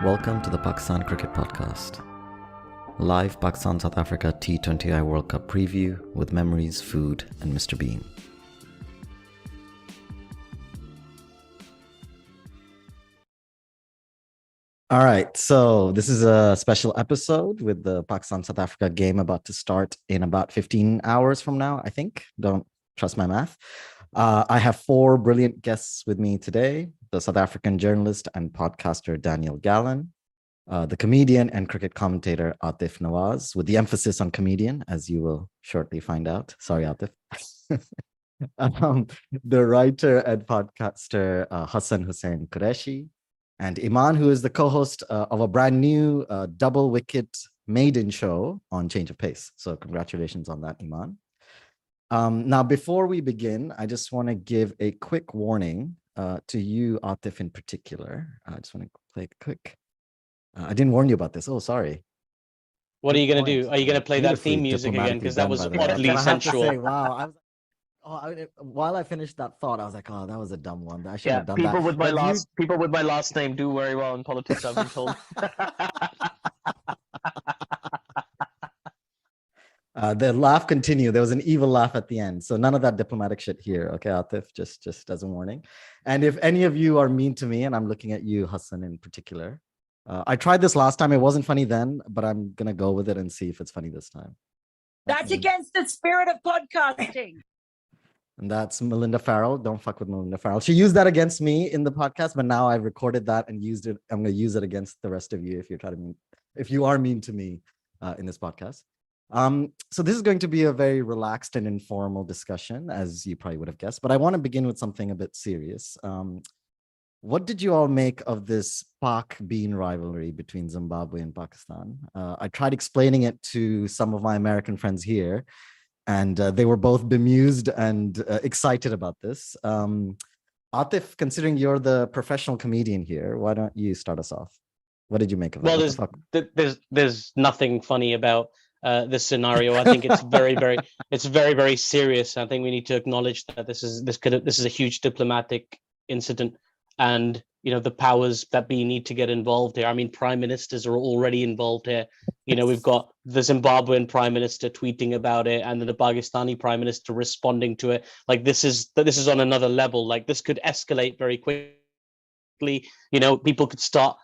Welcome to the Pakistan Cricket Podcast. Live Pakistan South Africa T20i World Cup preview with memories, food, and Mr. Bean. All right, so this is a special episode with the Pakistan South Africa game about to start in about 15 hours from now, I think. Don't trust my math. I have four brilliant guests with me today: the South African journalist and podcaster Daniel Gallan, the comedian and cricket commentator Aatif Nawaz, with the emphasis on comedian, as you will shortly find out. Sorry, Aatif. The writer and podcaster Hassan Hussein Qureshi, and Eman, who is the co-host of a brand new Double Wicket Maiden show on Change of Pace. So congratulations on that, Eman. Now, before we begin, I just want to give a quick warning to you, Aatif, in particular. I just want to play quick. I didn't warn you about this. Oh, sorry. What are you going to do? Are you going to play that theme music again? Because that was oddly sensual. Say, wow. While I finished that thought, I was like, oh, that was a dumb one. I should have done that. People with my last name do very well in politics, I've been told. The laugh continued. There was an evil laugh at the end. So none of that diplomatic shit here. Okay, Aatif, just as a warning. And if any of you are mean to me, and I'm looking at you, Hassan, in particular, I tried this last time. It wasn't funny then, but I'm going to go with it and see if it's funny this time. That's against the spirit of podcasting. And that's Melinda Farrell. Don't fuck with Melinda Farrell. She used that against me in the podcast, but now I've recorded that and used it. I'm going to use it against the rest of you if you are mean to me in this podcast. So this is going to be a very relaxed and informal discussion, as you probably would have guessed. But I want to begin with something a bit serious. What did you all make of this Pak-Bean rivalry between Zimbabwe and Pakistan? I tried explaining it to some of my American friends here, and they were both bemused and excited about this. Aatif, considering you're the professional comedian here, why don't you start us off? What did you make of it? Well, there's nothing funny about this scenario. I think it's very serious. I think we need to acknowledge that this is a huge diplomatic incident, and the powers that be need to get involved here. I mean, prime ministers are already involved here. We've got the Zimbabwean prime minister tweeting about it, and then the Pakistani prime minister responding to it. Like this is on another level. Like this could escalate very quickly. People could start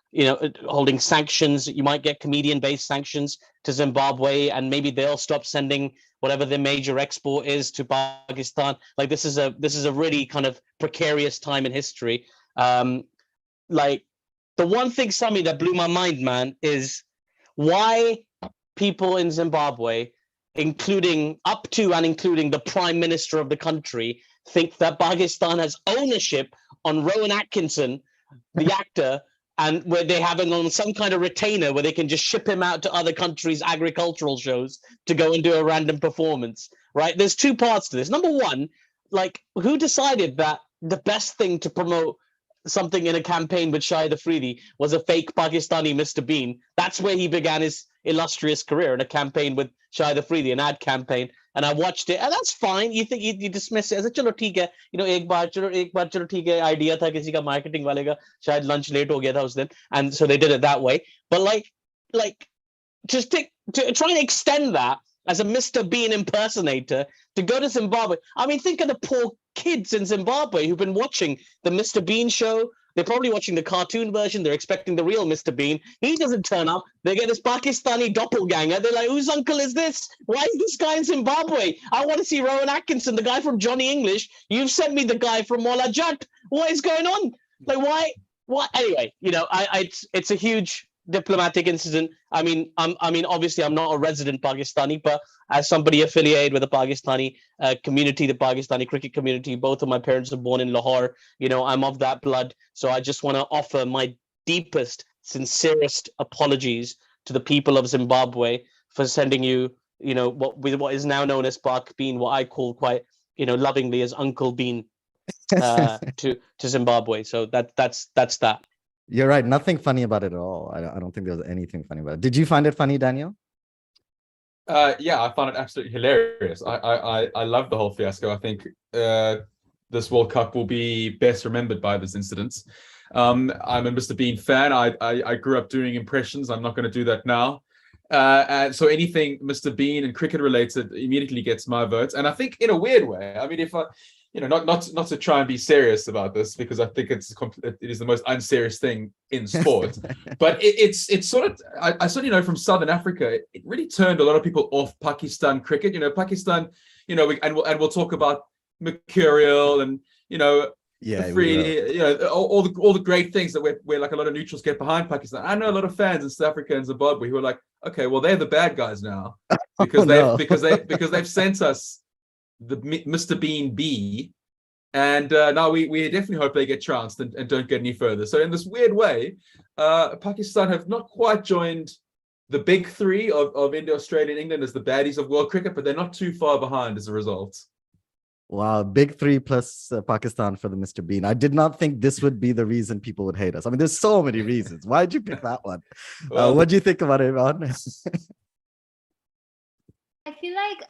holding sanctions. You might get comedian-based sanctions to Zimbabwe, and maybe they'll stop sending whatever their major export is to Pakistan. Like this is a really kind of precarious time in history. Like the one thing, Sami, that blew my mind, man, is why people in Zimbabwe, including the prime minister of the country, think that Pakistan has ownership on Rowan Atkinson, the actor, and where they have him on some kind of retainer where they can just ship him out to other countries' agricultural shows to go and do a random performance, right? There's two parts to this. Number one, like, who decided that the best thing to promote something in a campaign with Shahid Afridi was a fake Pakistani Mr. Bean? That's where he began his illustrious career, in a campaign with Shahid Afridi, an ad campaign. And I watched it, and that's fine. You think you dismiss it as a chalo theek hai, ek baar chalo theek hai, idea tha kisi ka marketing wale ka, shayad lunch late ho gaya tha us din, and so they did it that way. But like just to try and extend that as a Mr. Bean impersonator to go to Zimbabwe. I mean, think of the poor kids in Zimbabwe who've been watching the Mr. Bean show. They're probably watching the cartoon version. They're expecting the real Mr. Bean. He doesn't turn up. They get this Pakistani doppelganger. They're like, whose uncle is this? Why is this guy in Zimbabwe? I want to see Rowan Atkinson, the guy from Johnny English. You've sent me the guy from Mola Jatt. What is going on? Like, why? What? Anyway, it's a huge diplomatic incident. I mean, obviously, I'm not a resident Pakistani, but as somebody affiliated with the Pakistani community, the Pakistani cricket community, both of my parents are born in Lahore. I'm of that blood. So I just want to offer my deepest, sincerest apologies to the people of Zimbabwe for sending you, what is now known as Pak Bean, what I call quite, lovingly as Uncle Bean, to Zimbabwe. So that's that. You're right. Nothing funny about it at all. I don't think there was anything funny about it. Did you find it funny, Daniel? Yeah, I found it absolutely hilarious. I love the whole fiasco. I think this World Cup will be best remembered by this incident. I'm a Mr. Bean fan. I grew up doing impressions. I'm not going to do that now. And so anything Mr. Bean and cricket related immediately gets my votes. And I think in a weird way, I mean, if I, not to try and be serious about this, because I think it is the most unserious thing in sport, but it's sort of, I certainly know from Southern Africa, it really turned a lot of people off Pakistan cricket. Pakistan, we'll talk about Mercurial and, Yeah, the free, all the great things that where like a lot of neutrals get behind Pakistan. I know a lot of fans in South Africa and Zimbabwe who are like, okay, well they're the bad guys now because they've sent us the Mr. Bean B, and now we definitely hope they get chanced and don't get any further. So in this weird way, Pakistan have not quite joined the big three of India, Australia, and England as the baddies of world cricket, but they're not too far behind as a result. Wow, big three plus Pakistan for the Mr. Bean. I did not think this would be the reason people would hate us. I mean, there's so many reasons. Why did you pick that one? Well, what do you think about it, Eman? I feel like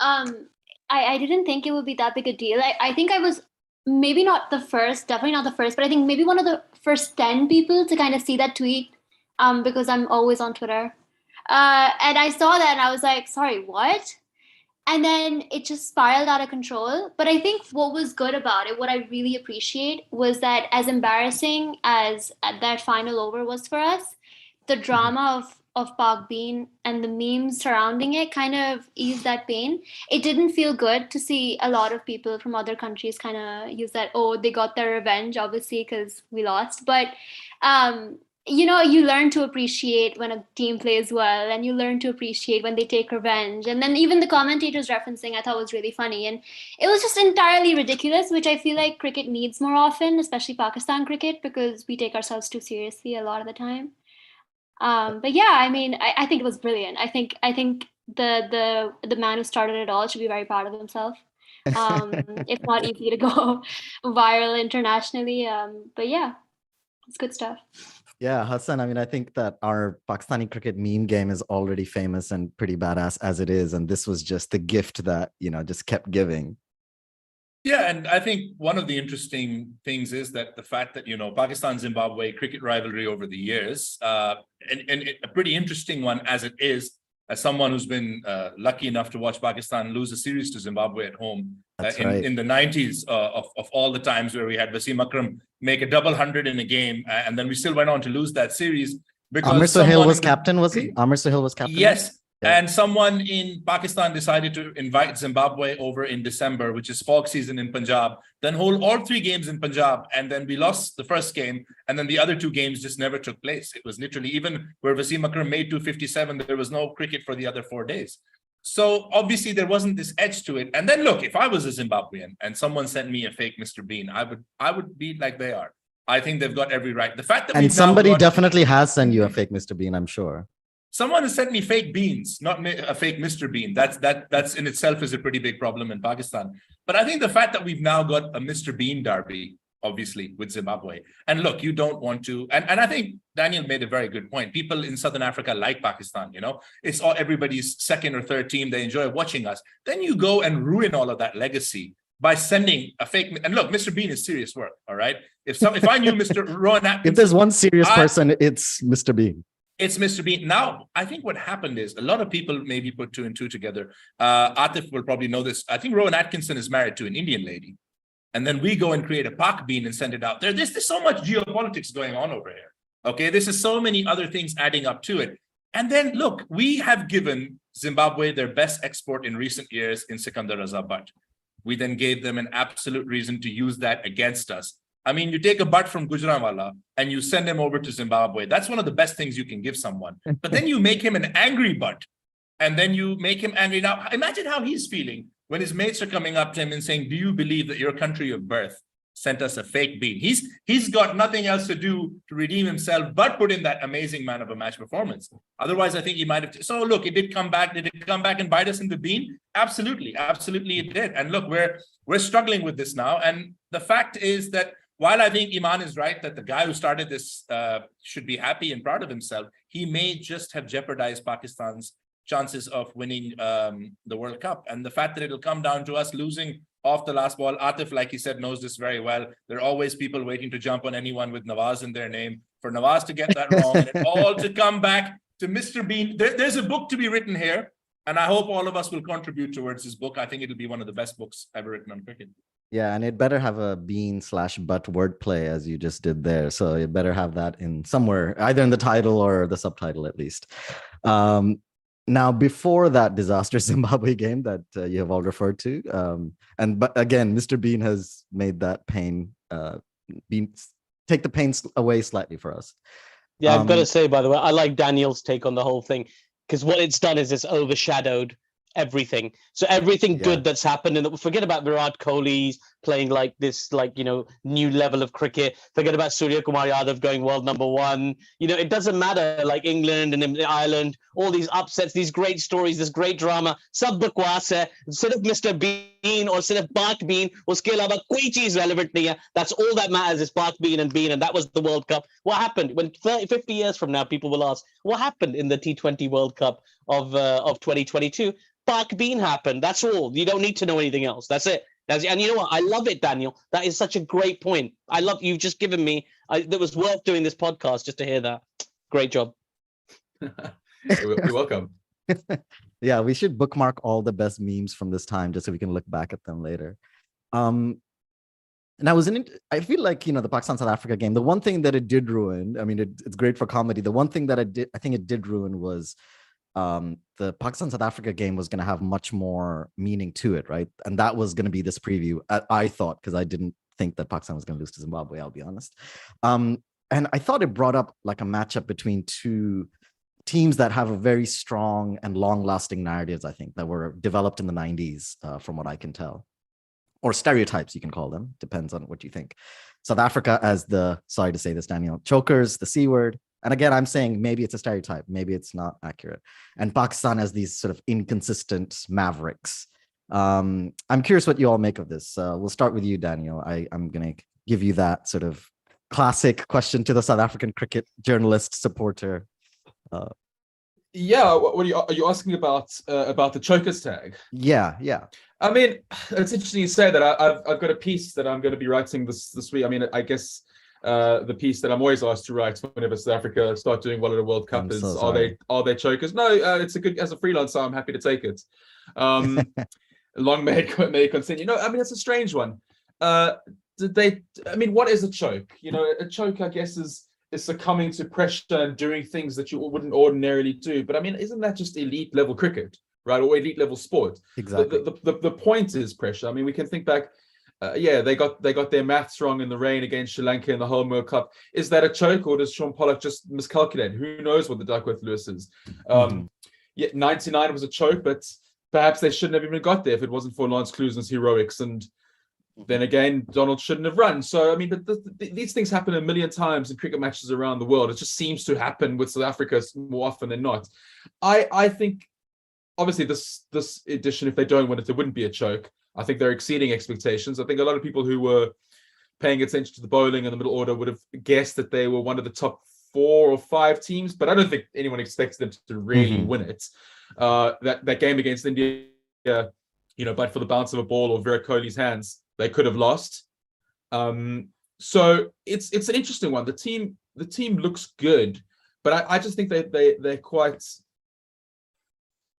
I didn't think it would be that big a deal. I think I was maybe not the first, definitely not the first, but I think maybe one of the first 10 people to kind of see that tweet because I'm always on Twitter. And I saw that and I was like, sorry, what? And then it just spiraled out of control. But I think what was good about it, what I really appreciate, was that as embarrassing as that final over was for us, the drama of Park Bean and the memes surrounding it kind of eased that pain. It didn't feel good to see a lot of people from other countries kind of use that, oh, they got their revenge, obviously, because we lost. But you learn to appreciate when a team plays well, and you learn to appreciate when they take revenge. And then even the commentators referencing, I thought was really funny. And it was just entirely ridiculous, which I feel like cricket needs more often, especially Pakistan cricket, because we take ourselves too seriously a lot of the time. But yeah, I mean, I think it was brilliant. I think the man who started it all should be very proud of himself. It's not easy to go viral internationally. But yeah, it's good stuff. Yeah, Hassan, I mean, I think that our Pakistani cricket meme game is already famous and pretty badass as it is. And this was just the gift that, just kept giving. Yeah, and I think one of the interesting things is that the fact that, Pakistan-Zimbabwe cricket rivalry over the years, and a pretty interesting one as it is, as someone who's been lucky enough to watch Pakistan lose a series to Zimbabwe at home in the 90s of all the times where we had Wasim Akram make a double 100 in a game, and then we still went on to lose that series. Because Amir Sohail was captain, was he? Amir Sohail was captain? Yes. Yeah. And someone in Pakistan decided to invite Zimbabwe over in December, which is fog season in Punjab, then hold all 3 games in Punjab. And then we lost the first game. And then the other 2 games just never took place. It was literally, even where Wasim Akram made 257, there was no cricket for the other 4 days. So obviously there wasn't this edge to it. And then look, if I was a Zimbabwean and someone sent me a fake Mr. Bean, I would be like they are. I think they've got every right. The fact that somebody definitely has sent you a fake Mr. Bean, I'm sure. Someone has sent me fake beans, not a fake Mr. Bean. That's in itself is a pretty big problem in Pakistan. But I think the fact that we've now got a Mr. Bean derby, obviously, with Zimbabwe. And look, you don't want to, and I think Daniel made a very good point. People in Southern Africa like Pakistan, it's all everybody's second or third team. They enjoy watching us. Then you go and ruin all of that legacy by sending a fake, and look, Mr. Bean is serious work, all right? If I knew Mr. Rowan Atkinson, if there's one serious person, it's Mr. Bean. It's Mr. Bean. Now, I think what happened is a lot of people maybe put 2 and 2 together. Aatif will probably know this. I think Rowan Atkinson is married to an Indian lady. And then we go and create a Pak Bean and send it out there. There's so much geopolitics going on over here. Okay, this is so many other things adding up to it. And then look, we have given Zimbabwe their best export in recent years in Sikandar Raza Butt. We then gave them an absolute reason to use that against us. I mean, you take a butt from Gujranwala and you send him over to Zimbabwe. That's one of the best things you can give someone. But then you make him an angry butt, and then you make him angry. Now, imagine how he's feeling when his mates are coming up to him and saying, do you believe that your country of birth sent us a fake bean? He's got nothing else to do to redeem himself but put in that amazing man of a match performance. Otherwise, I think he might have. So look, it did come back. Did it come back and bite us in the bean? Absolutely. Absolutely it did. And look, we're struggling with this now. And the fact is that while I think Eman is right that the guy who started this should be happy and proud of himself, he may just have jeopardized Pakistan's chances of winning the World Cup. And the fact that it'll come down to us losing off the last ball. Aatif, like he said, knows this very well. There are always people waiting to jump on anyone with Nawaz in their name. For Nawaz to get that wrong and it all to come back to Mr. Bean. There's a book to be written here, and I hope all of us will contribute towards this book. I think it'll be one of the best books ever written on cricket. Yeah, and it better have a bean/butt wordplay as you just did there. So you better have that in somewhere, either in the title or the subtitle at least. Now, before that disastrous Zimbabwe game that you have all referred to, but again, Mr. Bean has made that pain take the pain away slightly for us. Yeah, I've got to say, by the way, I like Daniel's take on the whole thing, because what it's done is it's overshadowed everything. So everything good that's happened, and forget about Virat Kohli's playing like this, like, new level of cricket. Forget about Surya Kumar Yadav going world number one. It doesn't matter, like England and Ireland, all these upsets, these great stories, this great drama. Sab bakwas hai. Sirf Mr. Bean or sirf Park Bean, uske alawa koi cheez relevant nahi hai. That's all that matters is Park Bean, and that was the World Cup. What happened? When 50 years from now, people will ask, what happened in the T20 World Cup of 2022? Park Bean happened. That's all. You don't need to know anything else. That's it. And you know what? I love it, Daniel. That is such a great point. I love you've just given me. It was worth doing this podcast just to hear that. Great job. You're welcome. Yeah, we should bookmark all the best memes from this time just so we can look back at them later. And I feel like, the Pakistan-South Africa game, the one thing that it did ruin, I mean, it's great for comedy. The one thing that I think it did ruin was the Pakistan-South Africa game was going to have much more meaning to it, right? And that was going to be this preview, I thought, because I didn't think that Pakistan was going to lose to Zimbabwe, I'll be honest. And I thought it brought up like a matchup between two teams that have a very strong and long-lasting narratives, I think, that were developed in the 90s, from what I can tell. Or stereotypes, you can call them, depends on what you think. South Africa as sorry to say this, Daniel, chokers, the C word. And again, I'm saying maybe it's a stereotype, maybe it's not accurate. And Pakistan as these sort of inconsistent mavericks. I'm curious what you all make of this. We'll start with you, Daniel. I'm going to give you that sort of classic question to the South African cricket journalist supporter. Yeah, what are you asking about the chokers tag? Yeah. I mean, it's interesting you say that. I've got a piece that I'm going to be writing this week. I mean, I guess the piece that I'm always asked to write whenever South Africa start doing well at a World Cup is are they chokers? No, it's a good, as a freelancer, I'm happy to take it. Long may it continue. I mean, it's a strange one. What is a choke? A choke, I guess, is succumbing to pressure and doing things that you wouldn't ordinarily do. But I mean, isn't that just elite level cricket, right? Or elite level sport? Exactly. The point is pressure. I mean, we can think back. They got their maths wrong in the rain against Sri Lanka in the home World Cup. Is that a choke, or does Sean Pollock just miscalculate? Who knows what the Duckworth-Lewis is? 99 was a choke, but perhaps they shouldn't have even got there if it wasn't for Lance Klusener's heroics. And then again, Donald shouldn't have run. So, I mean, but these things happen a million times in cricket matches around the world. It just seems to happen with South Africa more often than not. I think, obviously, this edition, if they don't win it, it wouldn't be a choke. I think they're exceeding expectations. I think a lot of people who were paying attention to the bowling and the middle order would have guessed that they were one of the top 4 or 5 teams, but I don't think anyone expects them to really win it. That game against India, but for the bounce of a ball or Virat Kohli's hands, they could have lost. So it's an interesting one. The team looks good, but I just think they're quite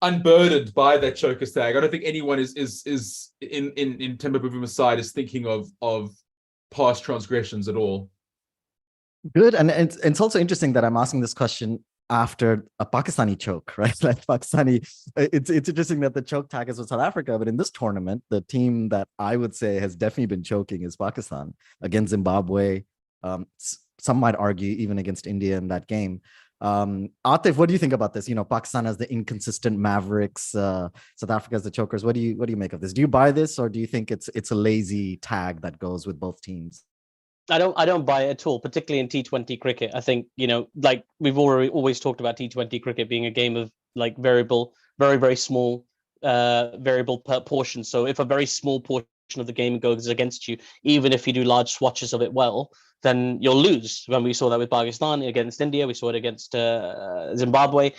unburdened by that chokers tag. I don't think anyone is in Temba Bavuma's side is thinking of past transgressions at all. Good. And it's also interesting that I'm asking this question after a Pakistani choke, right? Like it's interesting that the choke tag is with South Africa, but in this tournament, the team that I would say has definitely been choking is Pakistan against Zimbabwe. Some might argue even against India in that game. Aatif, what do you think about this? Pakistan as the inconsistent mavericks, South Africa as the chokers. What do you make of this? Do you buy this, or do you think it's a lazy tag that goes with both teams? I don't buy it at all, particularly in T20 cricket. I think, like we've always talked about T20 cricket being a game of like variable, very, very small variable per portion. So if a very small portion of the game goes against you, even if you do large swatches of it well, then you'll lose. When we saw that with Pakistan against India, we saw it against Zimbabwe.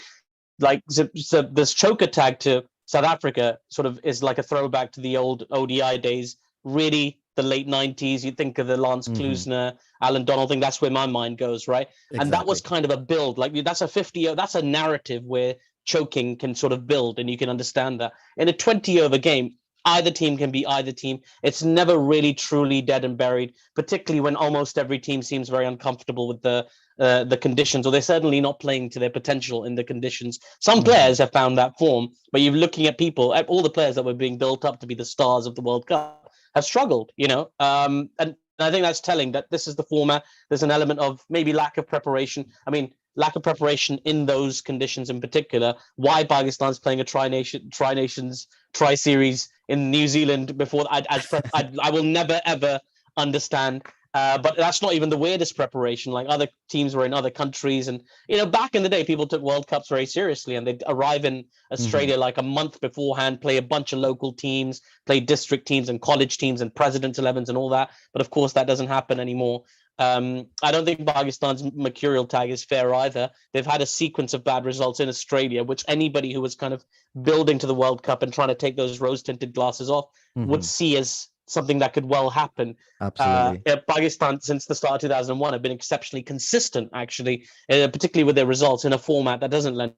Like so this choker tag to South Africa sort of is like a throwback to the old ODI days, really the late 90s. You think of the Lance Klusner, Alan Donald thing, that's where my mind goes, right? Exactly. And that was kind of a build, like that's a narrative where choking can sort of build, and you can understand that. In a 20-over game, either team can be either team. It's never really truly dead and buried, particularly when almost every team seems very uncomfortable with the conditions, or they're certainly not playing to their potential in the conditions. Some players have found that form, but you're looking at people, all the players that were being built up to be the stars of the World Cup have struggled, and I think that's telling that this is the format. There's an element of maybe lack of preparation. I mean, lack of preparation in those conditions in particular. Why Pakistan's playing a tri-nations, tri-series in New Zealand before I will never ever understand. But that's not even the weirdest preparation. Like other teams were in other countries, and back in the day, people took World Cups very seriously, and they'd arrive in Australia like a month beforehand, play a bunch of local teams, play district teams and college teams and Presidents 11s and all that. But of course, that doesn't happen anymore. I don't think Pakistan's mercurial tag is fair either. They've had a sequence of bad results in Australia, which anybody who was kind of building to the World Cup and trying to take those rose-tinted glasses off would see as something that could well happen. Absolutely. Pakistan, since the start of 2001, have been exceptionally consistent, actually, particularly with their results in a format that doesn't lend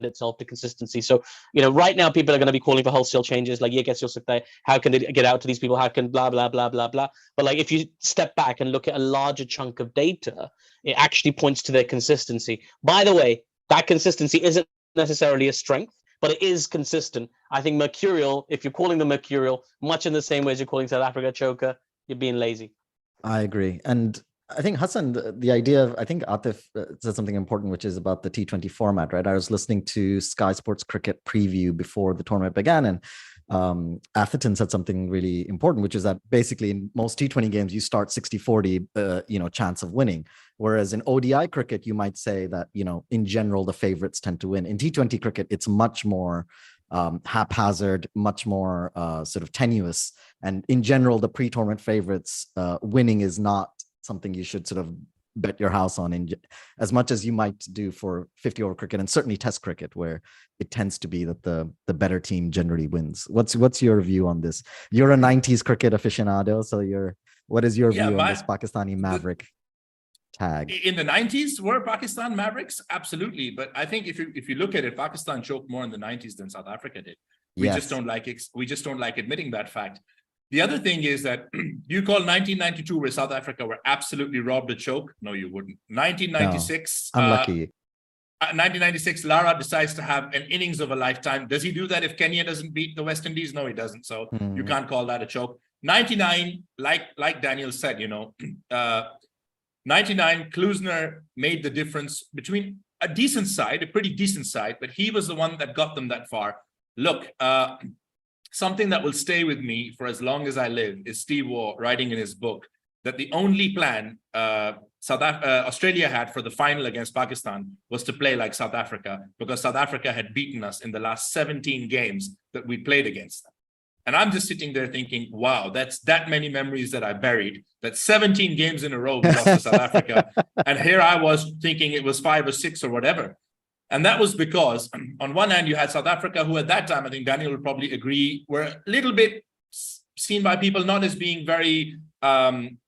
itself to consistency. So, right now people are going to be calling for wholesale changes, like, how can it get out to these people? How can blah, blah, blah, blah, blah. But like, if you step back and look at a larger chunk of data, it actually points to their consistency. By the way, that consistency isn't necessarily a strength, but it is consistent. I think mercurial, if you're calling them mercurial, much in the same way as you're calling South Africa choker, you're being lazy. I agree. And I think, Hassan, the idea of, I think Aatif said something important, which is about the T20 format, right? I was listening to Sky Sports Cricket preview before the tournament began, and Atherton said something really important, which is that basically in most T20 games, you start 60-40, chance of winning. Whereas in ODI cricket, you might say that, in general, the favorites tend to win. In T20 cricket, it's much more haphazard, much more sort of tenuous. And in general, the pre-tournament favorites winning is not something you should sort of bet your house on, as much as you might do for 50-over cricket, and certainly Test cricket, where it tends to be that the better team generally wins. What's your view on this? You're a 90s cricket aficionado, so what is your view on this Pakistani Maverick tag? In the 90s, were Pakistan Mavericks? Absolutely. But I think if you look at it, Pakistan choked more in the 90s than South Africa did. We just don't like admitting that fact. The other thing is that you call 1992, where South Africa were absolutely robbed a choke. No, you wouldn't. 1996. No, unlucky. 1996, Lara decides to have an innings of a lifetime. Does he do that if Kenya doesn't beat the West Indies? No, he doesn't. So you can't call that a choke. 99, like Daniel said, 99, Klusner made the difference between a pretty decent side, but he was the one that got them that far. Look, something that will stay with me for as long as I live is Steve Waugh writing in his book that the only plan Australia had for the final against Pakistan was to play like South Africa, because South Africa had beaten us in the last 17 games that we played against them. And I'm just sitting there thinking, wow, that's that many memories that I buried, that 17 games in a row we lost to South Africa. And here I was thinking it was 5 or 6 or whatever. And that was because on one hand, you had South Africa, who at that time, I think Daniel would probably agree, were a little bit seen by people not as being very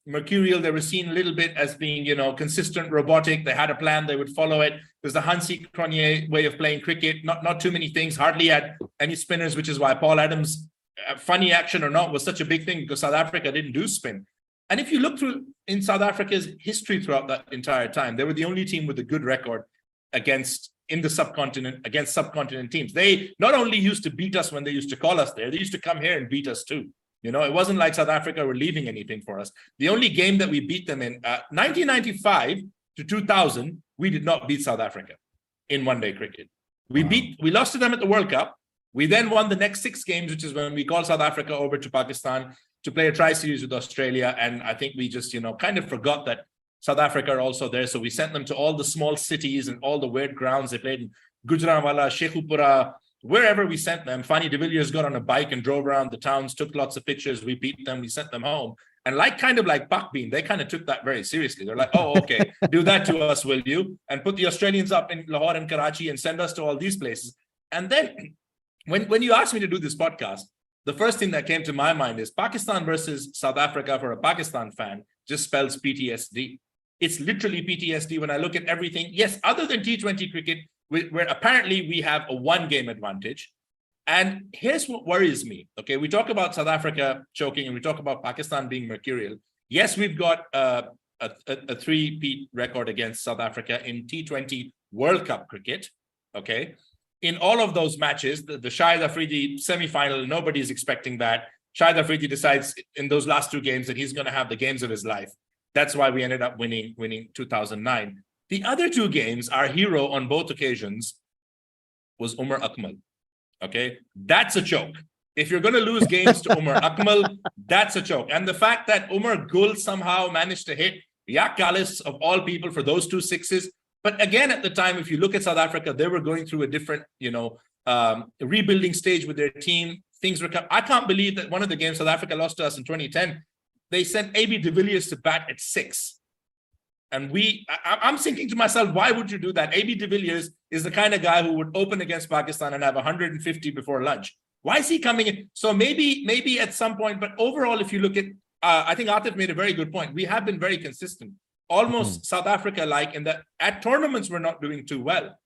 mercurial. They were seen a little bit as being, consistent, robotic. They had a plan, they would follow it. There's the Hansi Cronje way of playing cricket, not too many things, hardly had any spinners, which is why Paul Adams, funny action or not, was such a big thing, because South Africa didn't do spin. And if you look through in South Africa's history throughout that entire time, they were the only team with a good record against subcontinent teams. They not only used to beat us when they used to call us there, they used to come here and beat us too. It wasn't like South Africa were leaving anything for us. The only game that we beat them in 1995 to 2000, we did not beat South Africa in one-day cricket. We lost to them at the World Cup. We then won the next 6 games, which is when we called South Africa over to Pakistan to play a tri-series with Australia. And I think we just, kind of forgot that South Africa are also there. So we sent them to all the small cities and all the weird grounds. They played in Gujranwala, Sheikhupura, wherever we sent them. Fanny de Villiers got on a bike and drove around the towns, took lots of pictures. We beat them. We sent them home. And like Pak Bean, they kind of took that very seriously. They're like, oh, okay, do that to us, will you? And put the Australians up in Lahore and Karachi and send us to all these places. And then when you asked me to do this podcast, the first thing that came to my mind is Pakistan versus South Africa for a Pakistan fan just spells PTSD. It's literally PTSD when I look at everything. Yes, other than T20 cricket, where apparently we have a one-game advantage. And here's what worries me. Okay, we talk about South Africa choking and we talk about Pakistan being mercurial. Yes, we've got a three-peat record against South Africa in T20 World Cup cricket. Okay, in all of those matches, the Shahid Afridi semi-final, nobody's expecting that. Shahid Afridi decides in those last two games that he's going to have the games of his life. That's why we ended up winning 2009. The other two games, our hero on both occasions was Umar Akmal. Okay, that's a choke. If you're going to lose games to Umar Akmal, that's a choke. And the fact that Umar Gul somehow managed to hit Yak Kallis of all people for those two sixes. But again, at the time, if you look at South Africa, they were going through a different, rebuilding stage with their team. Things were. I can't believe that one of the games South Africa lost to us in 2010, they sent AB de Villiers to bat at 6. And I'm thinking to myself, why would you do that? AB de Villiers is the kind of guy who would open against Pakistan and have 150 before lunch. Why is he coming in? So maybe at some point, but overall, if you look at, I think Aatif made a very good point. We have been very consistent, almost South Africa-like in that at tournaments, we're not doing too well,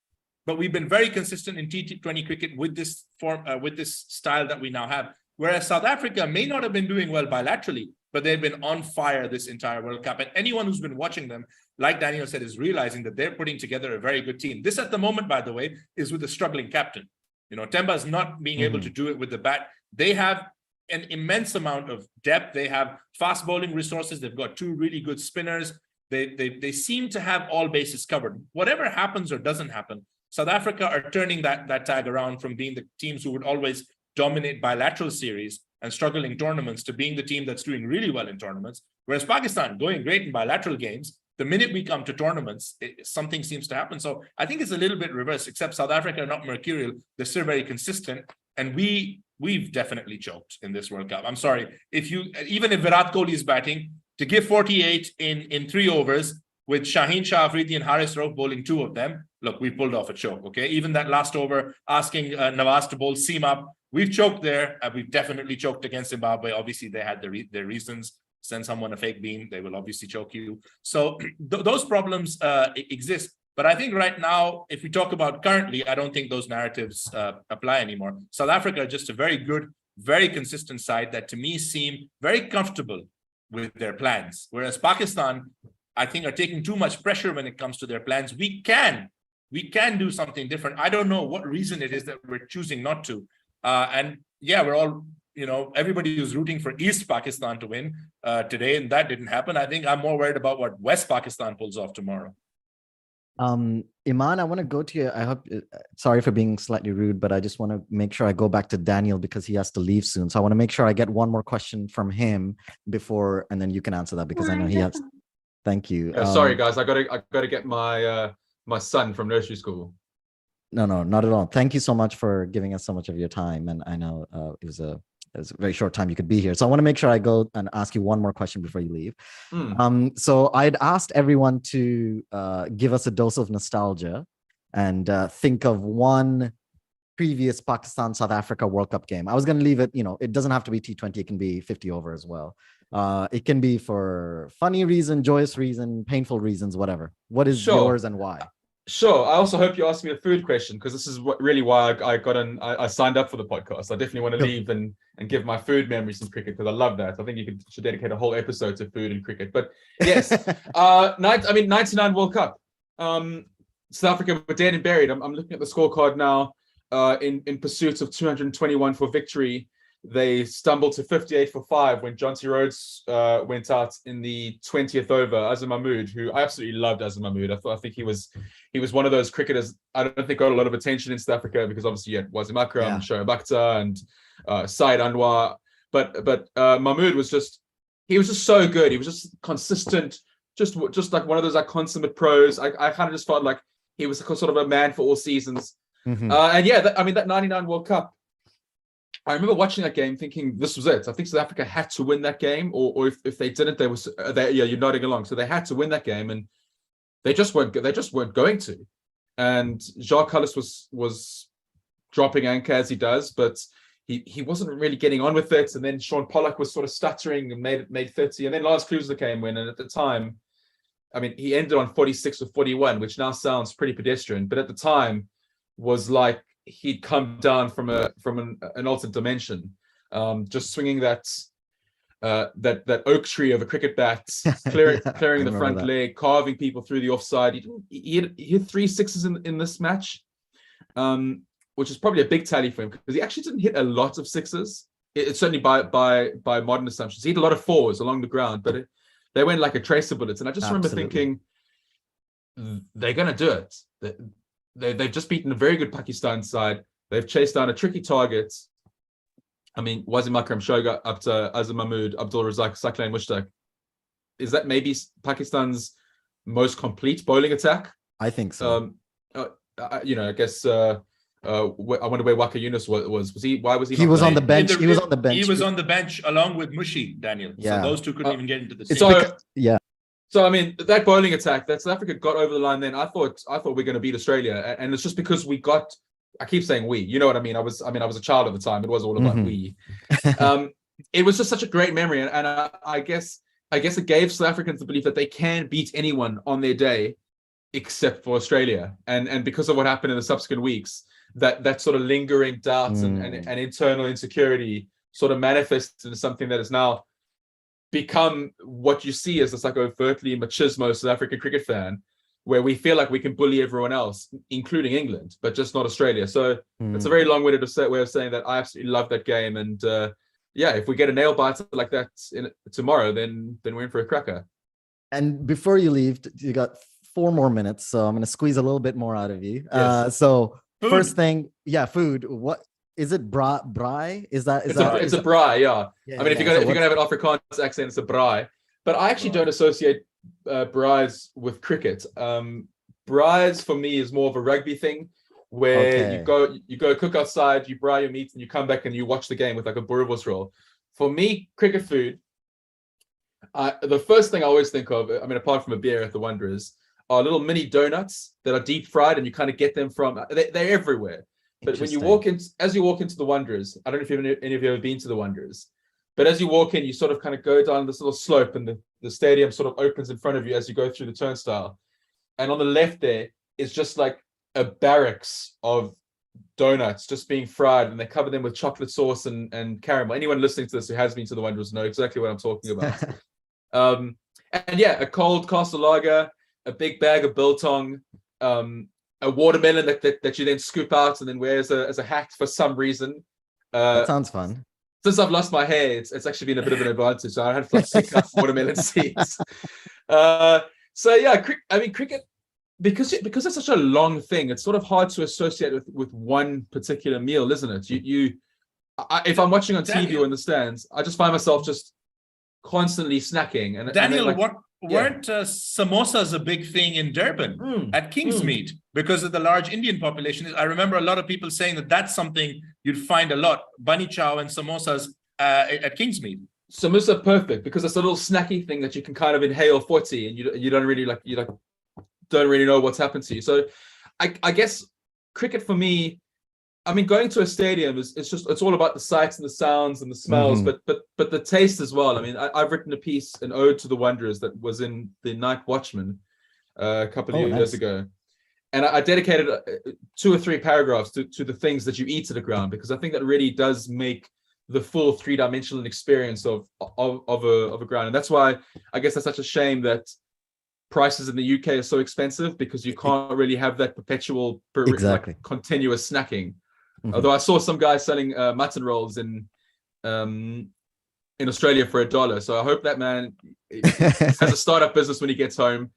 but we've been very consistent in T20 cricket with this form, with this style that we now have. Whereas South Africa may not have been doing well bilaterally, but they've been on fire this entire World Cup. And anyone who's been watching them, like Daniel said, is realizing that they're putting together a very good team. This at the moment, by the way, is with a struggling captain. Temba is not being able to do it with the bat. They have an immense amount of depth. They have fast bowling resources. They've got two really good spinners. They seem to have all bases covered. Whatever happens or doesn't happen, South Africa are turning that tag around from being the teams who would always dominate bilateral series and struggle in tournaments to being the team that's doing really well in tournaments. Whereas Pakistan going great in bilateral games, the minute we come to tournaments, something seems to happen. So I think it's a little bit reverse, except South Africa are not mercurial. They're still very consistent. And we've definitely choked in this World Cup. I'm sorry. Even if Virat Kohli is batting, to give 48 in 3 overs with Shaheen Shah Afridi and Haris Rauf bowling 2 of them, look, we pulled off a choke, okay? Even that last over, asking Nawaz to bowl seam up, we've choked there. We've definitely choked against Zimbabwe. Obviously, they had their reasons. Send someone a fake beam, they will obviously choke you. So those problems exist. But I think right now, if we talk about currently, I don't think those narratives apply anymore. South Africa are just a very good, very consistent side that to me seem very comfortable with their plans. Whereas Pakistan, I think, are taking too much pressure when it comes to their plans. We can do something different. I don't know what reason it is that we're choosing not to. And yeah, we're all, everybody was rooting for East Pakistan to win today, and that didn't happen. I think I'm more worried about what West Pakistan pulls off tomorrow. Eman, I want to go to you. I hope, sorry for being slightly rude, but I just want to make sure I go back to Daniel because he has to leave soon. So I want to make sure I get one more question from him before, and then you can answer that because I know he has. Thank you. Sorry, guys. I gotta get my my son from nursery school. No, not at all. Thank you so much for giving us so much of your time. And I know it was a very short time you could be here. So I want to make sure I go and ask you one more question before you leave. So I'd asked everyone to give us a dose of nostalgia and think of one previous Pakistan-South Africa World Cup game. I was going to leave it, it doesn't have to be T20. It can be 50 over as well. It can be for funny reason, joyous reason, painful reasons, whatever. What is yours and why? Sure. I also hope you ask me a food question because this is really why I signed up for the podcast. I definitely want to leave and give my food memories in cricket because I love that. I think you should dedicate a whole episode to food and cricket. But yes, 99 World Cup. South Africa were dead and buried. I'm looking at the scorecard now. In pursuit of 221 for victory, they stumbled to 58 for 5 when Jonty Rhodes went out in the 20th over. Azam Mahmood, who I absolutely loved, Azam Mahmood. I think he was one of those cricketers I don't think got a lot of attention in South Africa because obviously you had Wasim Akram, Shoaib Akhtar, and Syed Anwar. But Mahmood was just so good. He was just consistent, just like one of those like consummate pros. I kind of just felt like he was sort of a man for all seasons. And yeah, that 99 World Cup. I remember watching that game thinking this was it. I think South Africa had to win that game, or if they didn't, you're nodding along. So they had to win that game, and they just weren't going to. And Jacques Kallis was dropping anchor as he does, but he wasn't really getting on with it. And then Sean Pollock was sort of stuttering and made 30. And then Lars Klose came in, and at the time, I mean, he ended on 46 or 41, which now sounds pretty pedestrian, but at the time was like he'd come down from an alternate dimension, just swinging that oak tree of a cricket bat, clearing the front leg, carving people through the offside. He hit 3 sixes in this match, which is probably a big tally for him because he actually didn't hit a lot of sixes. It's certainly by modern assumptions. He hit a lot of fours along the ground, but they went like a tracer bullets. And I just remember thinking, they're going to do it. They've just beaten a very good Pakistan side. They've chased down a tricky target. I mean, Wasim Akram Shoga up to Azam Mahmood, Abdul Razak, Saqlain Mushtaq. Is that maybe Pakistan's most complete bowling attack? I think so. I guess I wonder where Waqar Yunus was. Was he? Why was he? He was on the bench. He was on the bench. He was on the bench along with Mushi, Daniel. Yeah. So those two couldn't even get into the team. So I mean, that bowling attack that South Africa got over the line. Then I thought we're going to beat Australia, and it's just because we got. I keep saying we. You know what I mean? I was a child at the time. It was all about we. It was just such a great memory, and I guess it gave South Africans the belief that they can beat anyone on their day, except for Australia, and because of what happened in the subsequent weeks, that sort of lingering doubts and internal insecurity sort of manifests into something that has now become what you see as this like overtly machismo South African cricket fan, where we feel like we can bully everyone else, including England, but just not Australia. So it's a very long-winded way of saying that I absolutely love that game. And if we get a nail biter like that tomorrow, then we're in for a cracker. And before you leave, you got 4 more minutes, so I'm going to squeeze a little bit more out of you. Yes. So Food. First thing, food. What is it? Braai? Is that? It's a braai, yeah. I mean, if you're gonna have an Afrikaans accent, it's a braai. But I actually don't associate braais with cricket. Braais for me is more of a rugby thing, where you go cook outside, you braai your meat, and you come back and you watch the game with like a boerewors roll. For me, cricket food, the first thing I always think of, I mean, apart from a beer at the Wanderers, are little mini donuts that are deep fried, and you kind of get them from. They're everywhere. But when you walk in, as you walk into the Wanderers, I don't know if any of you have ever been to the Wanderers, but as you walk in, you sort of kind of go down this little slope, and the stadium sort of opens in front of you as you go through the turnstile. And on the left there is just like a barracks of donuts just being fried, and they cover them with chocolate sauce and caramel. Anyone listening to this who has been to the Wanderers know exactly what I'm talking about. And a cold Castle Lager, a big bag of biltong, a watermelon that you then scoop out and then wear as a hat for some reason. That sounds fun. Since I've lost my hair, it's actually been a bit of an advantage. So I had to pick up watermelon seeds. Cricket, because it's such a long thing, it's sort of hard to associate with one particular meal, isn't it? If I'm watching on TV or in the stands, I just find myself just constantly snacking. And Daniel, weren't samosas a big thing in Durban at Kingsmead because of the large Indian population? I remember a lot of people saying that that's something you'd find a lot, bunny chow and samosas at Kingsmead. Samosa perfect because it's a little snacky thing that you can kind of inhale 40 and you don't really don't really know what's happened to you. So I guess cricket for me, I mean, going to a stadium it's all about the sights and the sounds and the smells, but the taste as well. I mean, I've written a piece, an ode to the Wanderers, that was in the Night Watchman a couple of years ago, and I dedicated 2 or 3 paragraphs to the things that you eat at the ground, because I think that really does make the full 3-dimensional experience of a ground, and that's why I guess that's such a shame that prices in the UK are so expensive, because you can't really have that perpetual, continuous snacking. Although I saw some guys selling mutton rolls in Australia for $1. So I hope that man has a startup business when he gets home,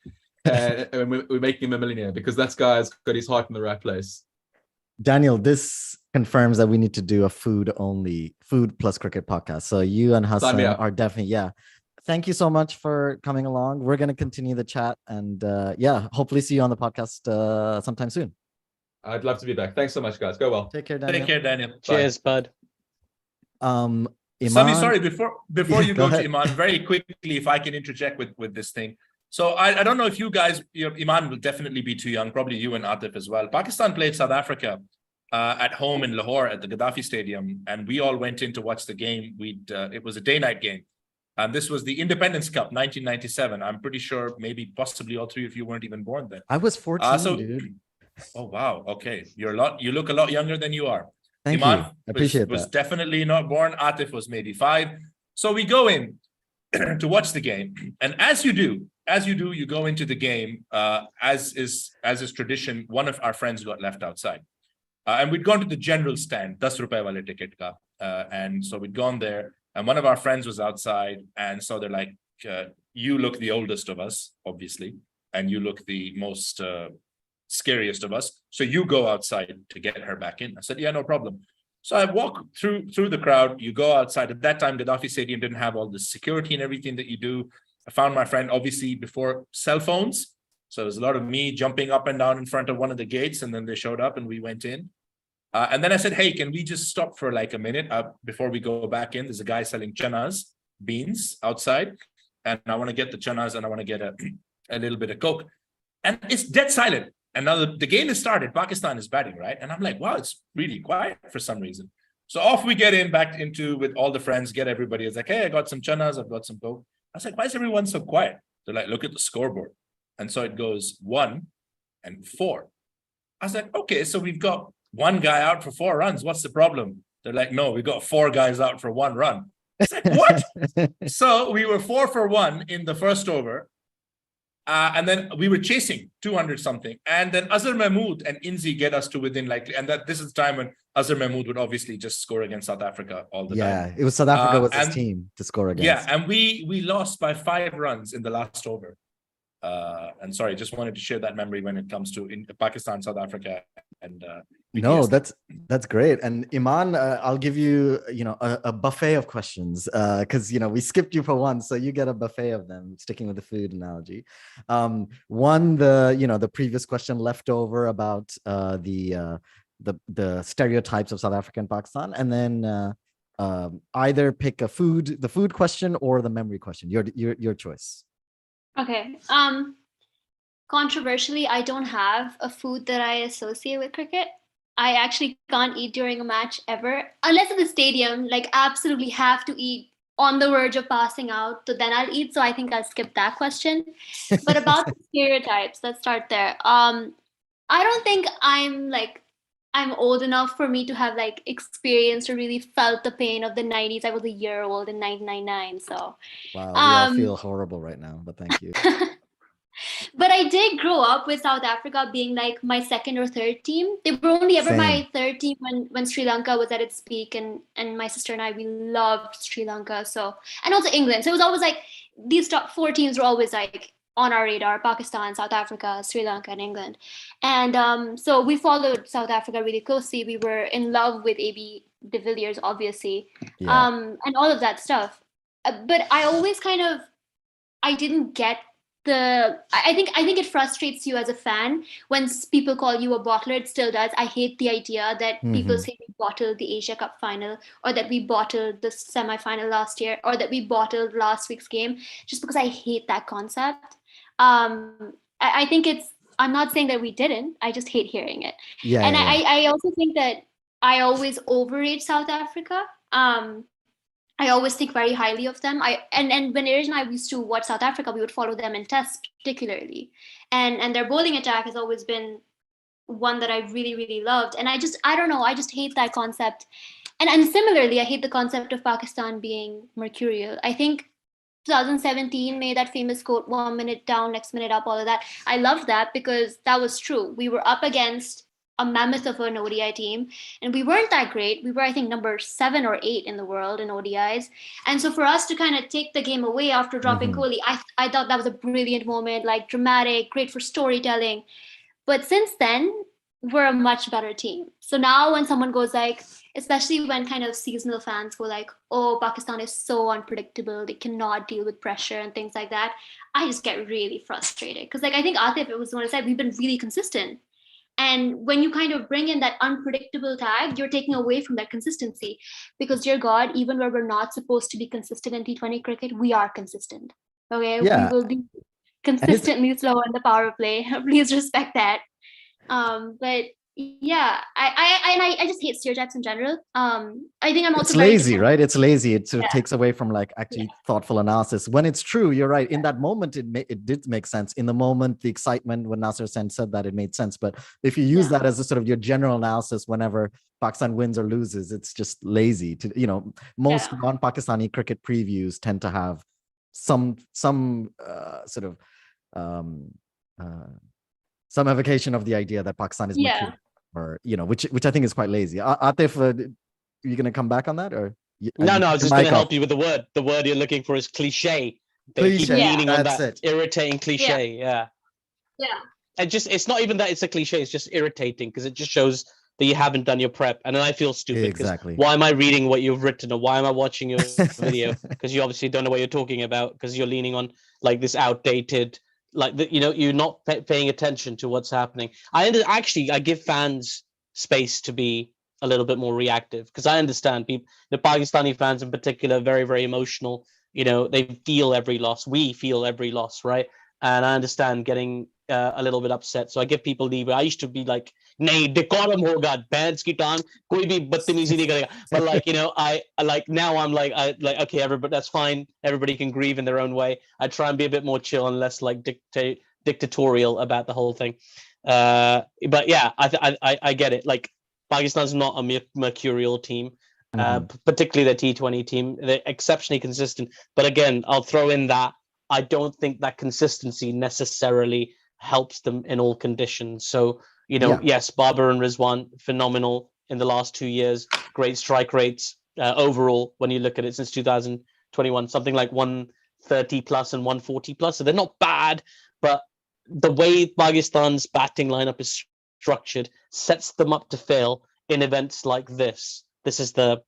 and we're making him a millionaire, because that guy's got his heart in the right place. Daniel, this confirms that we need to do a food plus cricket podcast. So you and Hassan are definitely, Thank you so much for coming along. We're going to continue the chat, and hopefully see you on the podcast sometime soon. I'd love to be back. Thanks so much, guys. Go well. Take care, Daniel. Take care, Daniel. Cheers, bud. Eman, sorry, before you go to Eman, very quickly, if I can interject with this thing. So I don't know if you guys, Eman will definitely be too young, probably you and Aatif as well. Pakistan played South Africa at home in Lahore at the Gaddafi Stadium, and we all went in to watch the game. It was a day-night game. And this was the Independence Cup, 1997. I'm pretty sure maybe possibly all three of you weren't even born then. I was 14, dude. Oh, wow. Okay. You look a lot younger than you are. Thank Eman you. I appreciate was that. definitely not born. Atif was maybe 5. So we go in to watch the game. And as you do, you go into the game, as is tradition, one of our friends got left outside. And we'd gone to the general stand, 10 rupees wale ticket ka. And so we'd gone there, and one of our friends was outside. And so they're like, you look the oldest of us, obviously, and you look the most scariest of us. So you go outside to get her back in. I said, yeah, no problem. So I walk through the crowd. You go outside. At that time, Gaddafi Stadium didn't have all the security and everything that you do. I found my friend, obviously, before cell phones. So there's a lot of me jumping up and down in front of one of the gates, and then they showed up and we went in. And then I said, hey, can we just stop for like a minute before we go back in? There's a guy selling chanas, beans outside, and I want to get the chanas and I want to get a little bit of Coke. And it's dead silent. And now the game has started. Pakistan is batting, right? And I'm like, wow, it's really quiet for some reason. So off we get back into with all the friends, get everybody. It's like, hey, I got some chanas, I've got some Coke. I was like, why is everyone so quiet? They're like, look at the scoreboard. And so it goes 1 and 4. I was like, okay, so we've got one guy out for 4 runs. What's the problem? They're like, no, we got 4 guys out for 1 run. It's like, what? So we were 4 for 1 in the first over. And then we were chasing 200 something. And then Azhar Mahmood and Inzi get us to within this is the time when Azhar Mahmood would obviously just score against South Africa all the time. Yeah, it was South Africa was his team to score against. Yeah, and we lost by 5 runs in the last over. And sorry, just wanted to share that memory when it comes to in Pakistan, South Africa, and no, that's great. And Eman, I'll give you a buffet of questions because we skipped you for one, so you get a buffet of them. Sticking with the food analogy, one the previous question left over about the stereotypes of South Africa and Pakistan, and then either pick the food question or the memory question. Your choice. Okay. Controversially, I don't have a food that I associate with cricket. I actually can't eat during a match ever, unless at the stadium, like absolutely have to eat on the verge of passing out. So then I'll eat. So I think I'll skip that question. But about the stereotypes, let's start there. I don't think I'm old enough for me to have experienced or really felt the pain of the 90s. I was a year old in 1999. So wow, we all feel horrible right now, but thank you. But I did grow up with South Africa being like my second or third team. They were only ever my third team when Sri Lanka was at its peak, and my sister and I, we loved Sri Lanka. So, and also England. So it was always like these top 4 teams were always like on our radar: Pakistan, South Africa, Sri Lanka, and England. And so we followed South Africa really closely. We were in love with AB de Villiers, obviously, and all of that stuff. But I always I didn't get I think it frustrates you as a fan when people call you a bottler. It still does. I hate the idea that people say we bottled the Asia Cup final, or that we bottled the semi-final last year, or that we bottled last week's game, just because I hate that concept. I think I'm not saying that we didn't, I just hate hearing it. I also think that I always overrate South Africa. I always think very highly of them. And when Erij and I used to watch South Africa, we would follow them in tests particularly. And their bowling attack has always been one that I really, really loved. And I don't know, I just hate that concept. And similarly, I hate the concept of Pakistan being mercurial. I think 2017 made that famous quote, 1 minute down, next minute up, all of that. I loved that because that was true. We were up against a mammoth of an ODI team, and we weren't that great. We were, I think, number 7 or 8 in the world in ODIs. And so for us to kind of take the game away after dropping Kohli, I thought that was a brilliant moment, like dramatic, great for storytelling. But since then, we're a much better team. So now when someone goes like, especially when kind of seasonal fans go like, oh, Pakistan is so unpredictable, they cannot deal with pressure and things like that, I just get really frustrated. Because I think Aatif, it was the one who said, we've been really consistent. And when you kind of bring in that unpredictable tag, you're taking away from that consistency. Because, dear God, even where we're not supposed to be consistent in T20 cricket, we are consistent. Okay? Yeah. We will be consistently slow on the power play. Please respect that. But Yeah, I just hate stereotypes in general. I think I'm also It's very lazy, right? It's lazy. It sort of Yeah. takes away from like actually thoughtful analysis. When it's true, you're right. In that moment, it did make sense. In the moment, the excitement when Nasser Sen said that, it made sense. But if you use that as a sort of your general analysis whenever Pakistan wins or loses, it's just lazy. To most non-Pakistani cricket previews tend to have some sort of some evocation of the idea that Pakistan is mature, or which I think is quite lazy. Aatif, you gonna come back on that, or No, I was just going to help you with the word. The word you're looking for is cliche. They keep leaning on that irritating cliche. Yeah. And it's not even that it's a cliche. It's just irritating because it just shows that you haven't done your prep. And then I feel stupid. Exactly. Why am I reading what you've written, or why am I watching your video? Because you obviously don't know what you're talking about, because you're leaning on like this outdated, like you're not paying attention to what's happening. I give fans space to be a little bit more reactive, because I understand people, the Pakistani fans in particular, very, very emotional. They feel every loss. We feel every loss, right? And I understand getting a little bit upset. So I give people leeway. I used to be like, "Nahi, decorum hoga, pants ki tang, koi bhi badtamizi nahi karega." But I now I'm like, okay, everybody, that's fine. Everybody can grieve in their own way. I try and be a bit more chill and less like dictatorial about the whole thing. But yeah, I get it. Like, Pakistan's not a mercurial team, particularly their T20 team. They're exceptionally consistent. But again, I'll throw in that I don't think that consistency necessarily helps them in all conditions. So, yes, Babar and Rizwan, phenomenal in the last 2 years. Great strike rates overall, when you look at it since 2021, something like 130 plus and 140 plus. So they're not bad, but the way Pakistan's batting lineup is structured sets them up to fail in events like this. This is the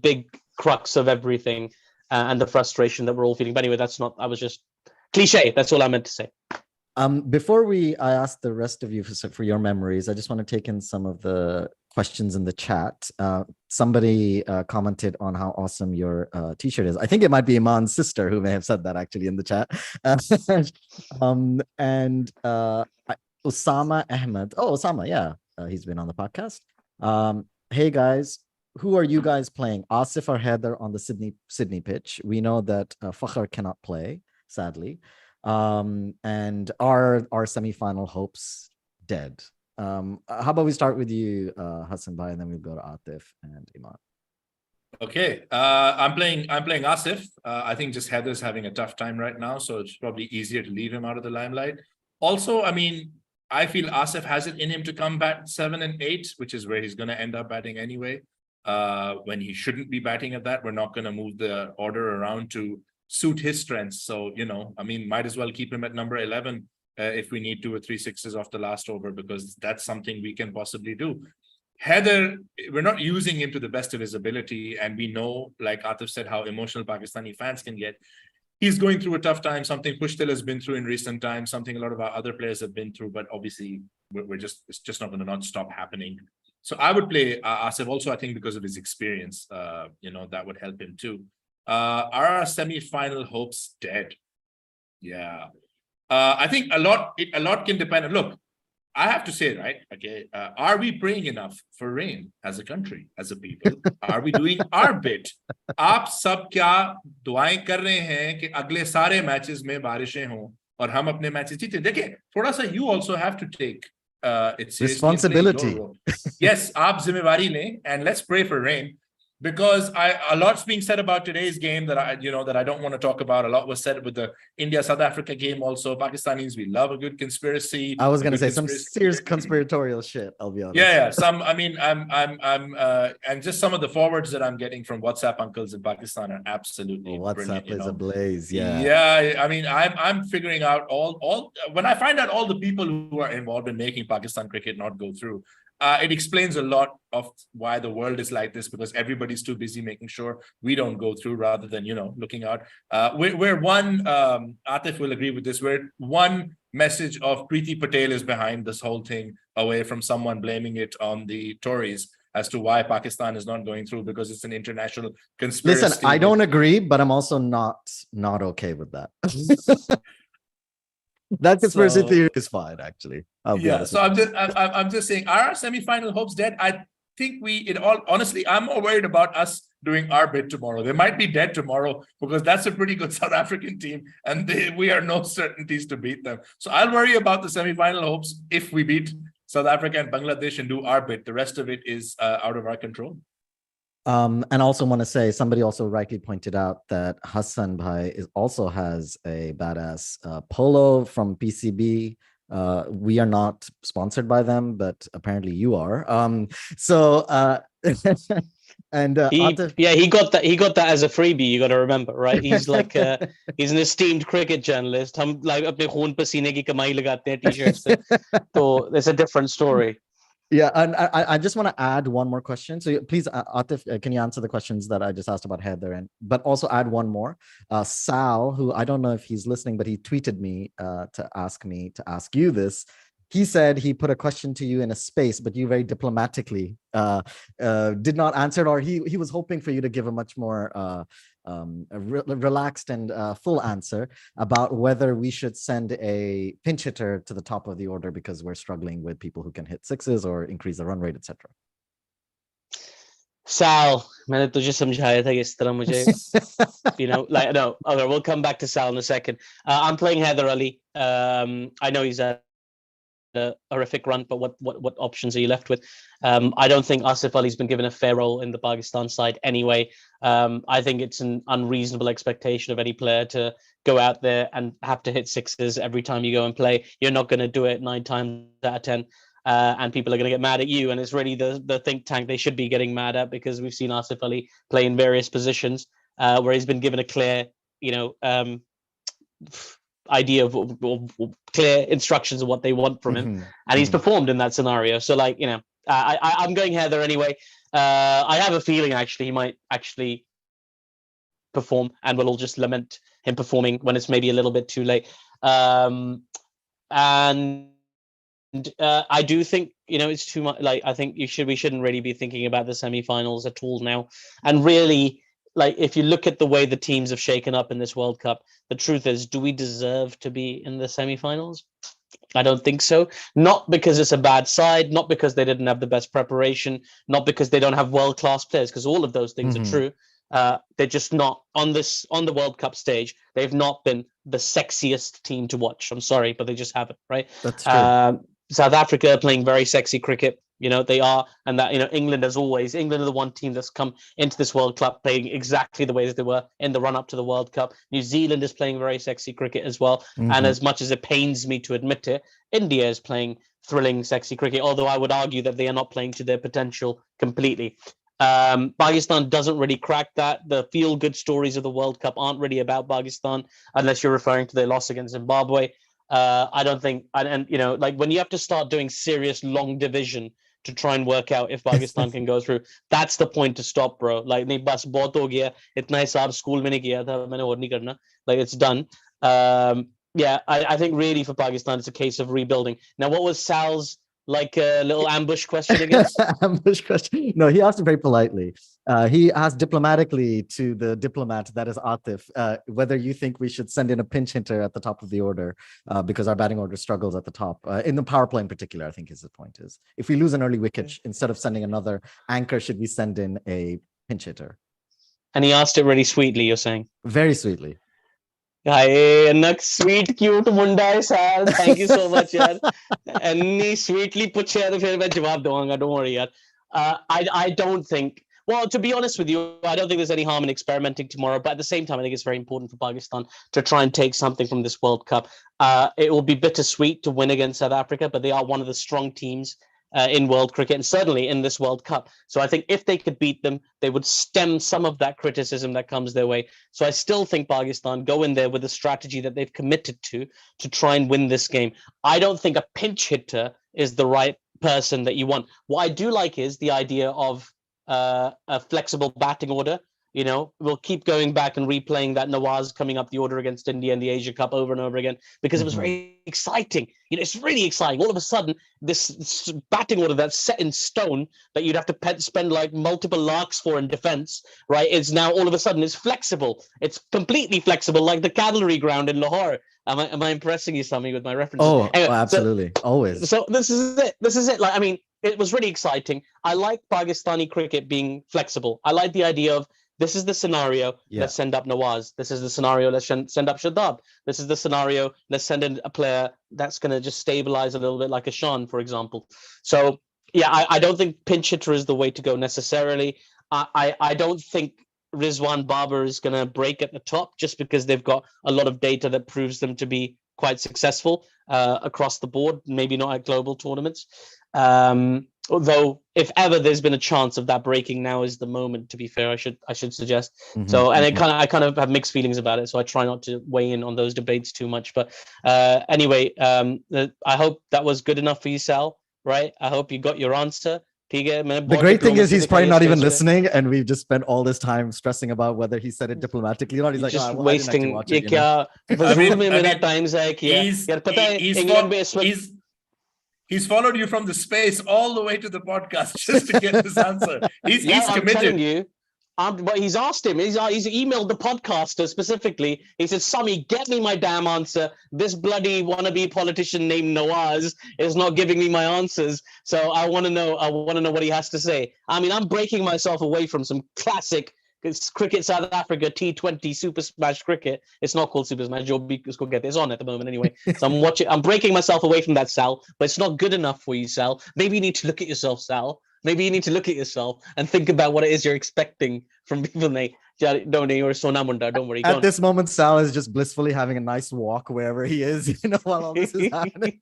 big crux of everything, and the frustration that we're all feeling. But anyway, I was just cliche. That's all I meant to say. Before I ask the rest of you for your memories, I just want to take in some of the questions in the chat. Somebody commented on how awesome your t-shirt is. I think it might be Eman's sister who may have said that actually in the chat. And Osama Ahmed. Oh, Osama, yeah. He's been on the podcast. Hey guys, who are you guys playing? Asif or Heather on the Sydney pitch? We know that Fakhr cannot play, sadly. And our semi-final hopes dead. How about we start with you, Hassan Bhai, and then we'll go to Aatif and Eman. Okay, I'm playing Asif. I think just Heather's having a tough time right now, so it's probably easier to leave him out of the limelight. Also, I mean, I feel Asif has it in him to come bat 7 and 8, which is where he's going to end up batting anyway. When he shouldn't be batting at that, we're not going to move the order around to suit his strengths. So, I mean, might as well keep him at number 11 if we need 2 or 3 sixes off the last over, because that's something we can possibly do. Heather, we're not using him to the best of his ability, and we know, like Aatif said, how emotional Pakistani fans can get. He's going through a tough time, something Pushtil has been through in recent times, something a lot of our other players have been through, but obviously it's just not going to not stop happening. So I would play Asif also, I think, because of his experience, that would help him too. Are our semi-final hopes dead? Yeah. I think a lot can depend. Look, I have to say, right, okay, are we praying enough for rain as a country, as a people? Are we doing our bit? आप सब क्या दुआएं कर रहे हैं कि अगले सारे मैचेस में बारिशें हों और हम अपने मैचेस जीते? देखिए, थोड़ा सा you also have to take it's responsibility. Yes, आप जिम्मेवारी लें, and let's pray for rain. Because a lot's being said about today's game that I don't want to talk about. A lot was said with the India-South Africa game also. Pakistanis, we love a good conspiracy. I was going to say some serious conspiratorial shit, I'll be honest. Yeah. And just some of the forwards that I'm getting from WhatsApp uncles in Pakistan are absolutely WhatsApp is ablaze, yeah. Yeah, I mean, I'm figuring out all when I find out all the people who are involved in making Pakistan cricket not go through. It explains a lot of why the world is like this, because everybody's too busy making sure we don't go through rather than, looking out. We're one, Aatif will agree with this, we're one message of Preeti Patel is behind this whole thing, away from someone blaming it on the Tories as to why Pakistan is not going through, because it's an international conspiracy. Listen, I don't agree, but I'm also not okay with that. That conspiracy theory is fine, actually. I'll be Yeah, honest so with you. I'm just saying, are our semi-final hopes dead? I think honestly, I'm more worried about us doing our bit tomorrow. They might be dead tomorrow because that's a pretty good South African team, and we are no certainties to beat them. So I'll worry about the semi-final hopes if we beat South Africa and Bangladesh and do our bit. The rest of it is out of our control. And also want to say, somebody also rightly pointed out that Hassan Bhai also has a badass polo from PCB. We are not sponsored by them, but apparently you are. And Aatif, he got that as a freebie. You got to remember, right? He's like he's an esteemed cricket journalist. हम like अपने खून पसीने की कमाई लगाते हैं t-shirts पे. So it's a different story. Yeah, and I just want to add one more question. So please, Aatif, can you answer the questions that I just asked about Heather, but also add one more. Sal, who I don't know if he's listening, but he tweeted me to ask you this. He said he put a question to you in a space, but you very diplomatically did not answer it, or he was hoping for you to give a much more relaxed and full answer about whether we should send a pinch hitter to the top of the order because we're struggling with people who can hit sixes or increase the run rate, etc. Sal, मैंने तुझे समझाया था इस तरह मुझे, like no. Okay, we'll come back to Sal in a second. I'm playing Heather Ali. I know he's a horrific run, but what options are you left with? I don't think Asif Ali's been given a fair role in the Pakistan side anyway. I think it's an unreasonable expectation of any player to go out there and have to hit sixes every time you go and play. You're not going to do it 9 times out of 10. And people are going to get mad at you, and it's really the think tank they should be getting mad at, because we've seen Asif Ali play in various positions where he's been given a clear, idea of clear instructions of what they want from him, and he's performed in that scenario. So I'm going Heather anyway. I have a feeling actually he might actually perform, and we'll all just lament him performing when it's maybe a little bit too late. And I do think it's too much. I think we shouldn't really be thinking about the semi-finals at all now. And really, if you look at the way the teams have shaken up in this World Cup, the truth is, do we deserve to be in the semi-finals? I don't think so. Not because it's a bad side, not because they didn't have the best preparation, not because they don't have world-class players, because all of those things are true. They're just not on the World Cup stage. They've not been the sexiest team to watch. I'm sorry, but they just haven't, right? That's true. South Africa playing very sexy cricket. They are, and that England, as always, England are the one team that's come into this World Cup playing exactly the way that they were in the run up to the World Cup. New Zealand is playing very sexy cricket as well, and as much as it pains me to admit it, India is playing thrilling, sexy cricket. Although I would argue that they are not playing to their potential completely. Pakistan doesn't really crack that. The feel-good stories of the World Cup aren't really about Pakistan, unless you're referring to their loss against Zimbabwe. I don't think, and when you have to start doing serious long division to try and work out if Pakistan can go through, that's the point to stop, bro. Nahi bas bahut ho gaya, itna hisab school mein nahi kiya tha, maine aur nahi karna. It's done. I think really for Pakistan it's a case of rebuilding. Now, what was Sal's little ambush question again? Ambush question. No, he asked it very politely. He asked diplomatically to the diplomat, that is Aatif, whether you think we should send in a pinch hitter at the top of the order because our batting order struggles at the top. In the power play in particular, I think his point is. If we lose an early wicket, instead of sending another anchor, should we send in a pinch hitter? And he asked it really sweetly, you're saying? Very sweetly. Hi, sweet, cute munda hai Sal. Thank you so much, yaar. And sweetly puchhe to phir main jawab doonga. Don't worry, yaar. I don't think. Well, to be honest with you, I don't think there's any harm in experimenting tomorrow. But at the same time, I think it's very important for Pakistan to try and take something from this World Cup. It will be bittersweet to win against South Africa, but they are one of the strong teams in world cricket, and certainly in this World Cup. So I think if they could beat them, they would stem some of that criticism that comes their way. So I still think Pakistan go in there with a strategy that they've committed to try and win this game. I don't think a pinch hitter is the right person that you want. What I do like is the idea of a flexible batting order. We'll keep going back and replaying that Nawaz coming up the order against India in the Asia Cup over and over again, because it was very exciting. It's really exciting. All of a sudden, this batting order that's set in stone that you'd have to spend multiple larks for in defense, right? It's now all of a sudden it's flexible. It's completely flexible, like the cavalry ground in Lahore. Am I impressing you, Sami, with my references? Oh, Anyway, absolutely. Always. So this is it. This is it. Like, I mean, it was really exciting. I like Pakistani cricket being flexible. I like the idea of this is the scenario. Yeah. Let's send up Nawaz. This is the scenario. Let's send up Shadab. This is the scenario. Let's send in a player that's going to just stabilize a little bit, like a Shan, for example. So yeah, I don't think pinch hitter is the way to go necessarily. I don't think Rizwan Babar is going to break at the top just because they've got a lot of data that proves them to be quite successful across the board, maybe not at global tournaments. Although if ever there's been a chance of that breaking, now is the moment, to be fair, I should suggest. So, and I kind of have mixed feelings about it, so I try not to weigh in on those debates too much. But anyway, I hope that was good enough for you, Sal, right? I hope you got your answer. The great thing is he's probably not even listening, and we've just spent all this time stressing about whether he said it diplomatically or not. He's like, just oh, wasting. I didn't He's followed you from the space all the way to the podcast just to get this answer. He's committed. I'm telling you. But he's asked him. He's emailed the podcaster specifically. He said, "Sami, get me my damn answer. This bloody wannabe politician named Nawaz is not giving me my answers. So I want to know. What he has to say. I mean, I'm breaking myself away from some classic cricket South Africa T20 Super Smash cricket. It's not called Super Smash. It's on at the moment anyway. So I'm watching. I'm breaking myself away from that, Sal. But it's not good enough for you, Sal. Maybe you need to look at yourself, Sal. Maybe you need to look at yourself and think about what it is you're expecting from people. Don't worry. At this moment, Sal is just blissfully having a nice walk wherever he is, while all this is happening.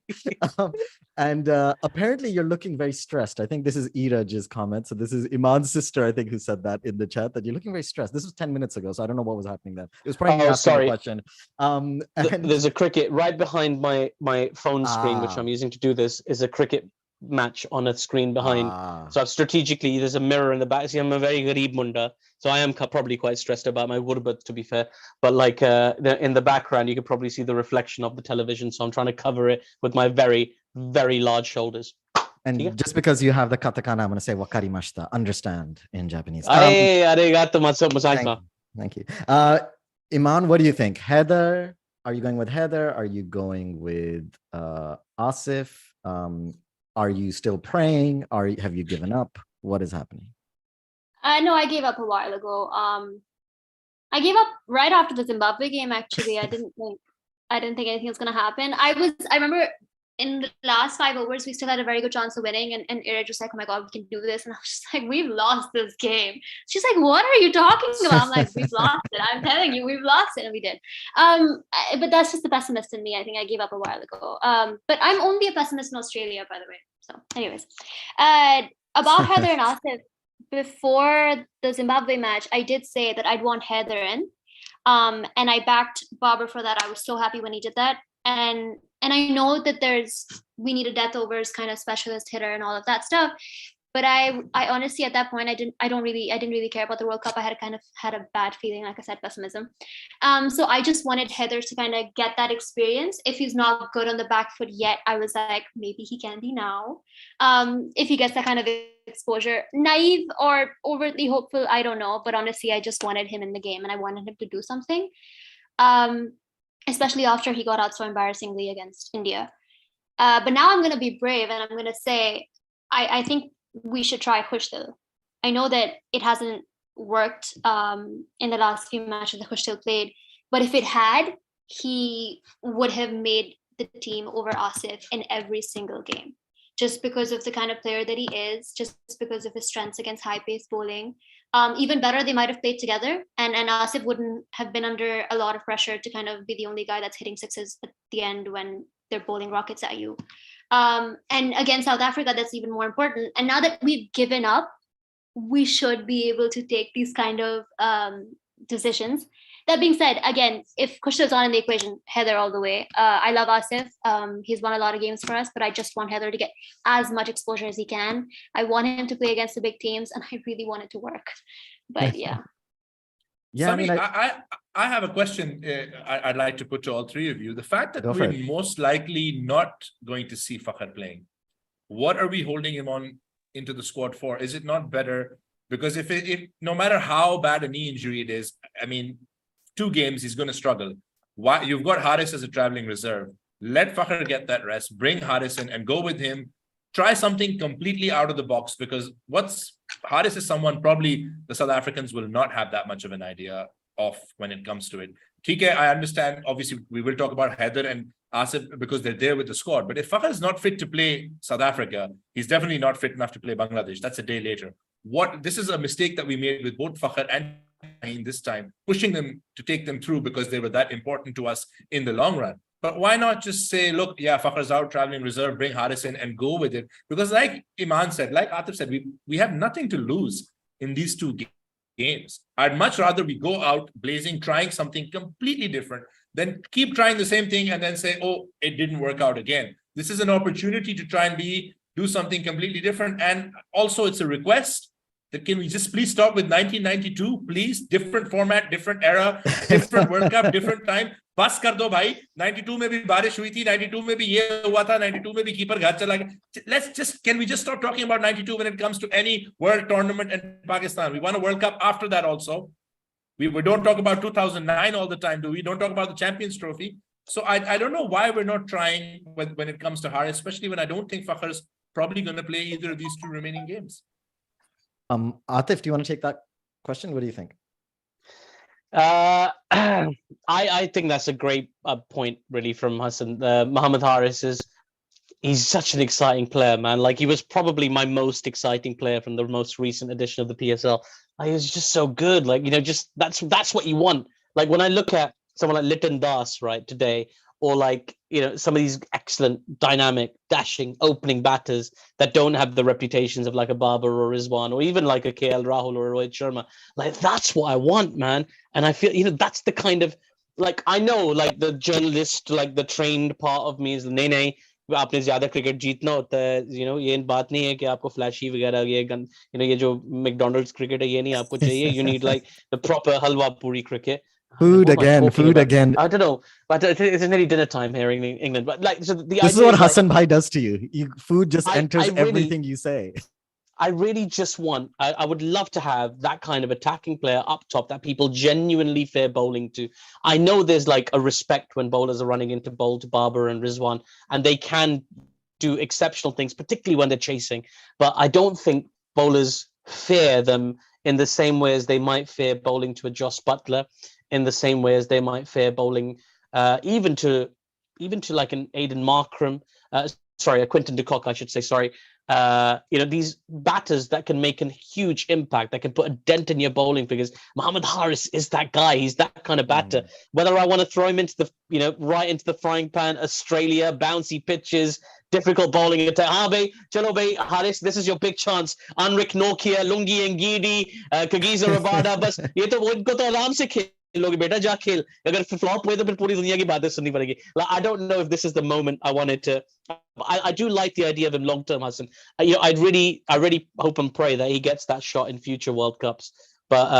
And apparently you're looking very stressed. I think this is Iraj's comment. So this is Eman's sister, I think, who said that in the chat, that you're looking very stressed. This was 10 minutes ago, so I don't know what was happening then. It was probably me asking a question. And there's a cricket right behind my phone screen, which I'm using to do this, is a cricket match on a screen behind. So I've strategically, there's a mirror in the back. See, I'm a very Gharib Munda, so I am probably quite stressed about my Gurbat, to be fair. But like in the background, you can probably see the reflection of the television. So I'm trying to cover it with my very, very large shoulders. And just because you have the katakana, I'm going to say wakarimashita, understand in Japanese. Thank you. Eman, what do you think? Heather, are you going with Heather? Are you going with Asif? Are you still praying? Have you given up? What is happening? No, I gave up a while ago. I gave up right after the Zimbabwe game. Actually, I didn't think anything was gonna happen. I remember in the last 5 overs, we still had a very good chance of winning, and Iraj was like, "Oh my God, we can do this!" And I was just like, "We've lost this game." She's like, "What are you talking about?" I'm like, "We've lost it. I'm telling you, we've lost it," and we did. But that's just the pessimist in me. I think I gave up a while ago. But I'm only a pessimist in Australia, by the way. So, anyways, about Heather and Asif, before the Zimbabwe match, I did say that I'd want Heather in, and I backed Babar for that. I was so happy when he did that, and I know that we need a death overs kind of specialist hitter and all of that stuff. But I honestly, at that point, I didn't really care about the World Cup. I had a bad feeling, like I said, pessimism. So I just wanted Heather to kind of get that experience. If he's not good on the back foot yet, I was like, maybe he can be now. If he gets that kind of exposure, naive or overtly hopeful, I don't know. But honestly, I just wanted him in the game, and I wanted him to do something. Especially after he got out so embarrassingly against India. But now I'm going to be brave, and I'm going to say, I think we should try Khushtil. I know that it hasn't worked in the last few matches that Khushtil played, but if it had, he would have made the team over Asif in every single game, just because of the kind of player that he is, just because of his strengths against high-paced bowling. Even better, they might have played together, and Asif wouldn't have been under a lot of pressure to kind of be the only guy that's hitting sixes at the end when they're bowling rockets at you. And against South Africa, that's even more important. And now that we've given up, we should be able to take these kind of decisions. That being said, again, if Khushtil's on in the equation, Heather all the way. I love Asif. He's won a lot of games for us, but I just want Heather to get as much exposure as he can. I want him to play against the big teams, and I really want it to work. But yeah. Yeah, Sami, I have a question I'd like to put to all three of you. The fact that we're most likely not going to see Fakhar playing, what are we holding him on into the squad for? Is it not better? Because if no matter how bad a knee injury it is, I mean, 2 games he's going to struggle. Why you've got Haris as a traveling reserve? Let Fakhr get that rest. Bring Haris in and go with him. Try something completely out of the box, because Haris is someone probably the South Africans will not have that much of an idea of when it comes to it. TK, I understand. Obviously, we will talk about Haider and Asif because they're there with the squad. But if Fakhr is not fit to play South Africa, he's definitely not fit enough to play Bangladesh. That's a day later. This is a mistake that we made with both Fakhr and Shaheen this time, pushing them to take them through because they were that important to us in the long run. But why not just say, look, yeah, Fakhr's out, traveling reserve, bring Haris in and go with it? Because like Eman said, like Aatif said, we have nothing to lose in these two games. I'd much rather we go out blazing, trying something completely different, than keep trying the same thing and then say, oh, it didn't work out again. This is an opportunity to try and do something completely different. And also it's a request that can we just please stop with 1992, please? Different format, different era, different World Cup, different time. बस कर दो भाई 92 में भी बारिश हुई थी 92 में भी ये हुआ था 92 में भी कीपर घर चला गया can we just stop talking about 92 when it comes to any world tournament in Pakistan? We won a World Cup after that also. We don't talk about 2009 all the time, do we? Don't talk about the Champions Trophy. So I don't know why we're not trying when it comes to Haris, especially when I don't think Fakhr is probably going to play either of these two remaining games. Aatif, do you want to take that question? What do you think? I think that's a great point, really, from Hassan. Mohammad Haris he's such an exciting player, man. Like, he was probably my most exciting player from the most recent edition of the PSL. He was just so good. Like, just that's what you want. Like, when I look at someone like Liton Das, right, today, or like, some of these excellent, dynamic, dashing, opening batters that don't have the reputations of like a Babar or Rizwan, or even like a KL Rahul or a Rohit Sharma. Like, that's what I want, man. And I feel, that's the kind of, like, I know, like, the journalist, like, the trained part of me is, nay, आपने ज्यादा cricket जीतना होता है, ये बात नहीं है कि आपको फ्लैशी वगैरह ये जो मैकडॉनल्ड्स क्रिकेट है ये नहीं आपको चाहिए. You need like the proper halwa puri cricket. Food again. I don't know, but it's nearly dinner time here in England. But like, so this is what Hassan Bhai does to you. Food just enters really, everything you say. I really just want, I would love to have that kind of attacking player up top that people genuinely fear bowling to. I know there's like a respect when bowlers are running into bowl to Babar and Rizwan, and they can do exceptional things, particularly when they're chasing. But I don't think bowlers fear them in the same way as they might fear bowling to a Joss Butler, in the same way as they might fear bowling even to like an Aidan Markram, a Quinton de Kock, I should say, sorry. These batters that can make a huge impact, that can put a dent in your bowling figures. Mohammad Haris is that guy. He's that kind of batter. Whether I want to throw him into the, right into the frying pan, Australia, bouncy pitches, difficult bowling attack. Chalo bhai, Haris, this is your big chance. Anrik Nokia, Lungi Ngidi, Kagiza Rabada, bas ye to unko to aaram se खेलोगे बेटा जा खेल अगर flop हुए तो फिर पूरी दुनिया की बातें सुननी पड़ेगी. I don't know if this is the moment I wanted to. I do like the idea of him long term, Hassan. I really hope and pray that he gets that shot in future World Cups. But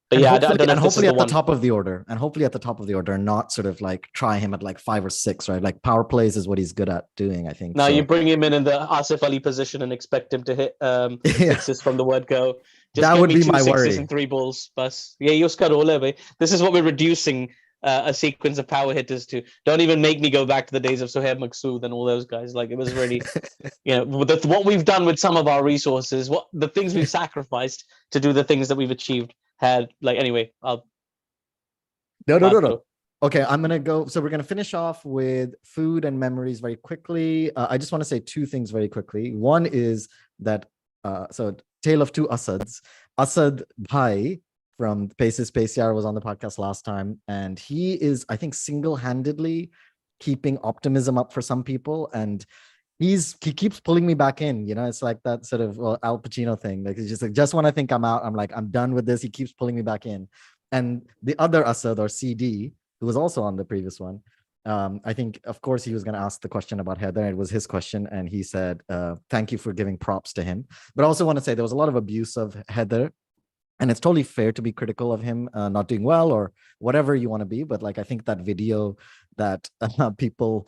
yeah, I don't know. And hopefully at the top of the order, and not sort of like try him at like 5 or 6, right? Like power plays is what he's good at doing, I think. Now you bring him in the Asif Ali position and expect him to hit sixes from the word go. Just that would be my worry. And 3 balls, bus. Yeah, uska role hai bhai. This is what we're reducing a sequence of power hitters to. Don't even make me go back to the days of Sohaib Maqsood and all those guys. Like, it was really, what we've done with some of our resources, the things we've sacrificed to do the things that we've achieved had, like, anyway. No. Okay, I'm going to go. So we're going to finish off with food and memories very quickly. I just want to say 2 things very quickly. One is that, Tale of 2 Asads. Asad Bhai from Paces Paciar was on the podcast last time, and he is, I think, single-handedly keeping optimism up for some people, and he keeps pulling me back in. It's like that sort of Al Pacino thing. Like, it's just when I think I'm out, I'm like, I'm done with this. He keeps pulling me back in. And the other Asad, or CD, who was also on the previous one, I think, of course, he was going to ask the question about Haider. It was his question, and he said, thank you for giving props to him. But I also want to say there was a lot of abuse of Haider, and it's totally fair to be critical of him not doing well or whatever you want to be. But like, I think that video that people,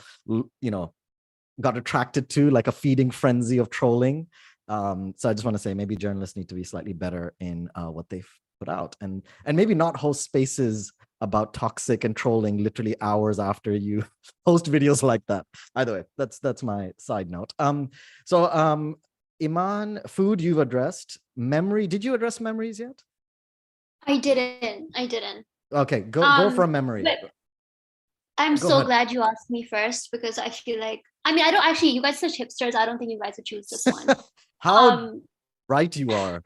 got attracted to, like a feeding frenzy of trolling. So I just want to say maybe journalists need to be slightly better in what they put out, and maybe not host spaces about toxic and trolling literally hours after you post videos like that. Either way, that's my side note. Eman, food you've addressed. Memory, did you address memories yet? I didn't. Okay, go for a memory. But I'm Go so ahead. glad you asked me first, because I feel like, I mean, I don't actually, you guys are such hipsters. I don't think you guys would choose this one. How right you are.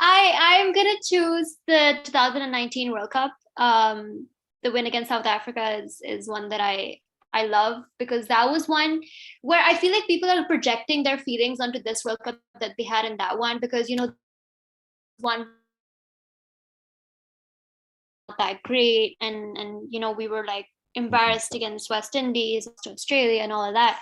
I'm gonna choose the 2019 World Cup. The win against South Africa is one that I love, because that was one where I feel like people are projecting their feelings onto this World Cup that they had in that one, because one not that great, and we were like embarrassed against West Indies, Australia, and all of that.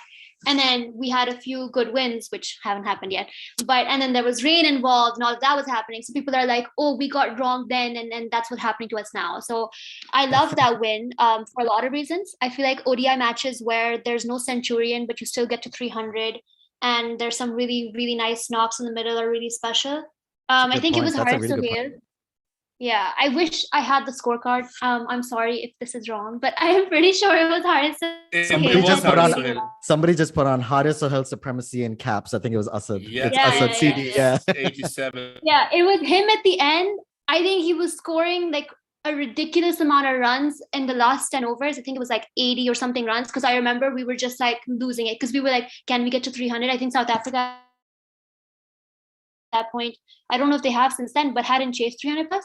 And then we had a few good wins, which haven't happened yet. And then there was rain involved and all of that was happening. So people are like, oh, we got wrong then. And that's what's happening to us now. So I love that win for a lot of reasons. I feel like ODI matches where there's no centurion, but you still get to 300. And there's some really, really nice knocks in the middle are really special. I think it was Haris Sohail. Yeah, I wish I had the scorecard. I'm sorry if this is wrong, but I am pretty sure it was Haris Sohail. Somebody just put on Haris Sohail supremacy in caps. I think it was Asad. Yeah, it's Asad CD. Yeah. 87. Yeah, it was him at the end. I think he was scoring like a ridiculous amount of runs in the last 10 overs. I think it was like 80 or something runs, because I remember we were just like losing it, because we were like, can we get to 300? I think South Africa that point, I don't know if they have since then, but hadn't chased 300 plus.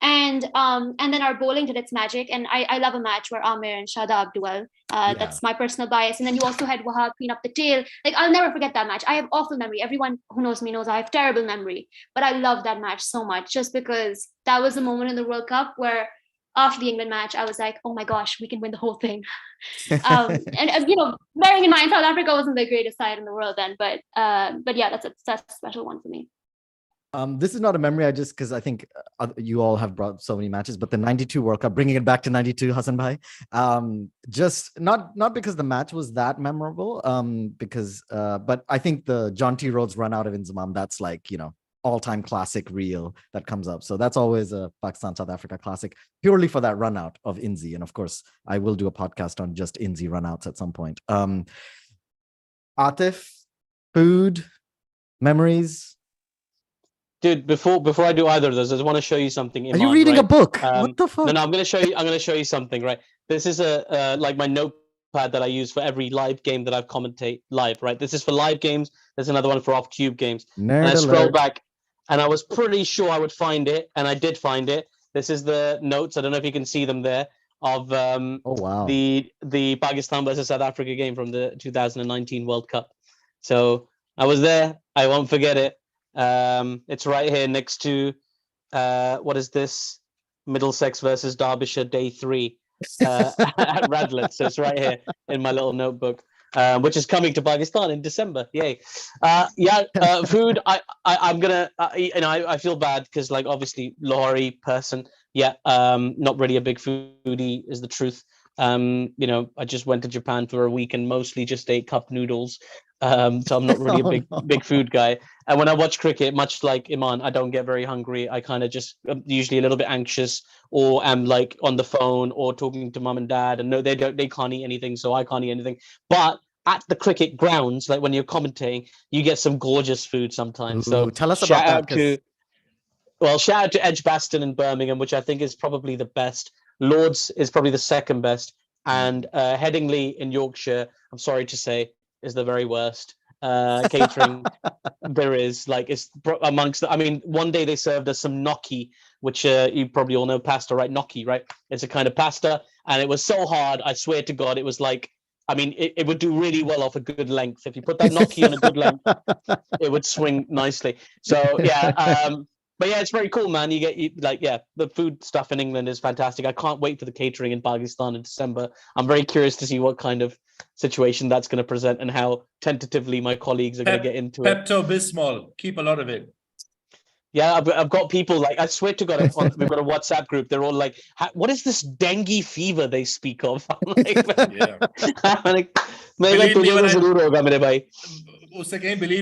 And then our bowling did its magic. And I love a match where Amir and Shadab duel. That's my personal bias. And then you also had Wahab clean up the tail. Like, I'll never forget that match. I have awful memory. Everyone who knows me knows I have terrible memory. But I love that match so much, just because that was a moment in the World Cup where after the England match, I was like, oh my gosh, we can win the whole thing. And bearing in mind, South Africa wasn't the greatest side in the world then. But yeah, that's a special one for me. This is not a memory. Because I think you all have brought so many matches, but the 92 World Cup, bringing it back to 92, Hassan Bhai, just not because the match was that memorable, but I think the John T. Rhodes run out of Inzamam, that's like, all-time classic reel that comes up. So that's always a Pakistan-South Africa classic, purely for that run out of Inzi. And of course, I will do a podcast on just Inzi runouts at some point. Aatif, food, memories. Dude, before I do either of those, I just want to show you something. Eman, are you reading a book? What the fuck? No, I'm going to show you something, right? This is like my notepad that I use for every live game that I've commentate live, right? This is for live games. There's another one for off-cube games. Nerd and I scroll alert. back, and I was pretty sure I would find it, and I did find it. This is the notes. I don't know if you can see them there of oh wow, the Pakistan versus South Africa game from the 2019 World Cup. So I was there. I won't forget it. It's right here next to what is this? Middlesex versus Derbyshire Day 3 at Radlett. So it's right here in my little notebook, which is coming to Pakistan in December. Yay! Food. I'm gonna. I feel bad because, like, obviously Lahori person. Yeah. Not really a big foodie is the truth. I just went to Japan for a week and mostly just ate cup noodles. So I'm not really big food guy. And when I watch cricket, much like Eman, I don't get very hungry. I kind of just usually a little bit anxious, or am like on the phone or talking to mum and dad, and no, they can't eat anything, so I can't eat anything. But at the cricket grounds, like when you're commentating, you get some gorgeous food sometimes. So tell us about that. Shout out to Edgbaston in Birmingham, which I think is probably the best. Lords is probably the second best, and Headingley in Yorkshire, I'm sorry to say, is the very worst. Catering there is, like, it's amongst the, I mean, one day they served us some gnocchi, which you probably all know pasta, right? Gnocchi, right? It's a kind of pasta, and it was so hard, I swear to God, it was like, I mean, it would do really well off a good length. If you put that gnocchi on a good length, it would swing nicely. So yeah, but yeah, it's very cool, man. The food stuff in England is fantastic. I can't wait for the catering in Pakistan in December. I'm very curious to see what kind of situation that's going to present and how tentatively my colleagues are going to get into it. Pepto-Bismol, keep a lot of it. Yeah, I've got people, like, I swear to God, we've got a WhatsApp group. They're all like, what is this dengue fever they speak of? I'm like, believe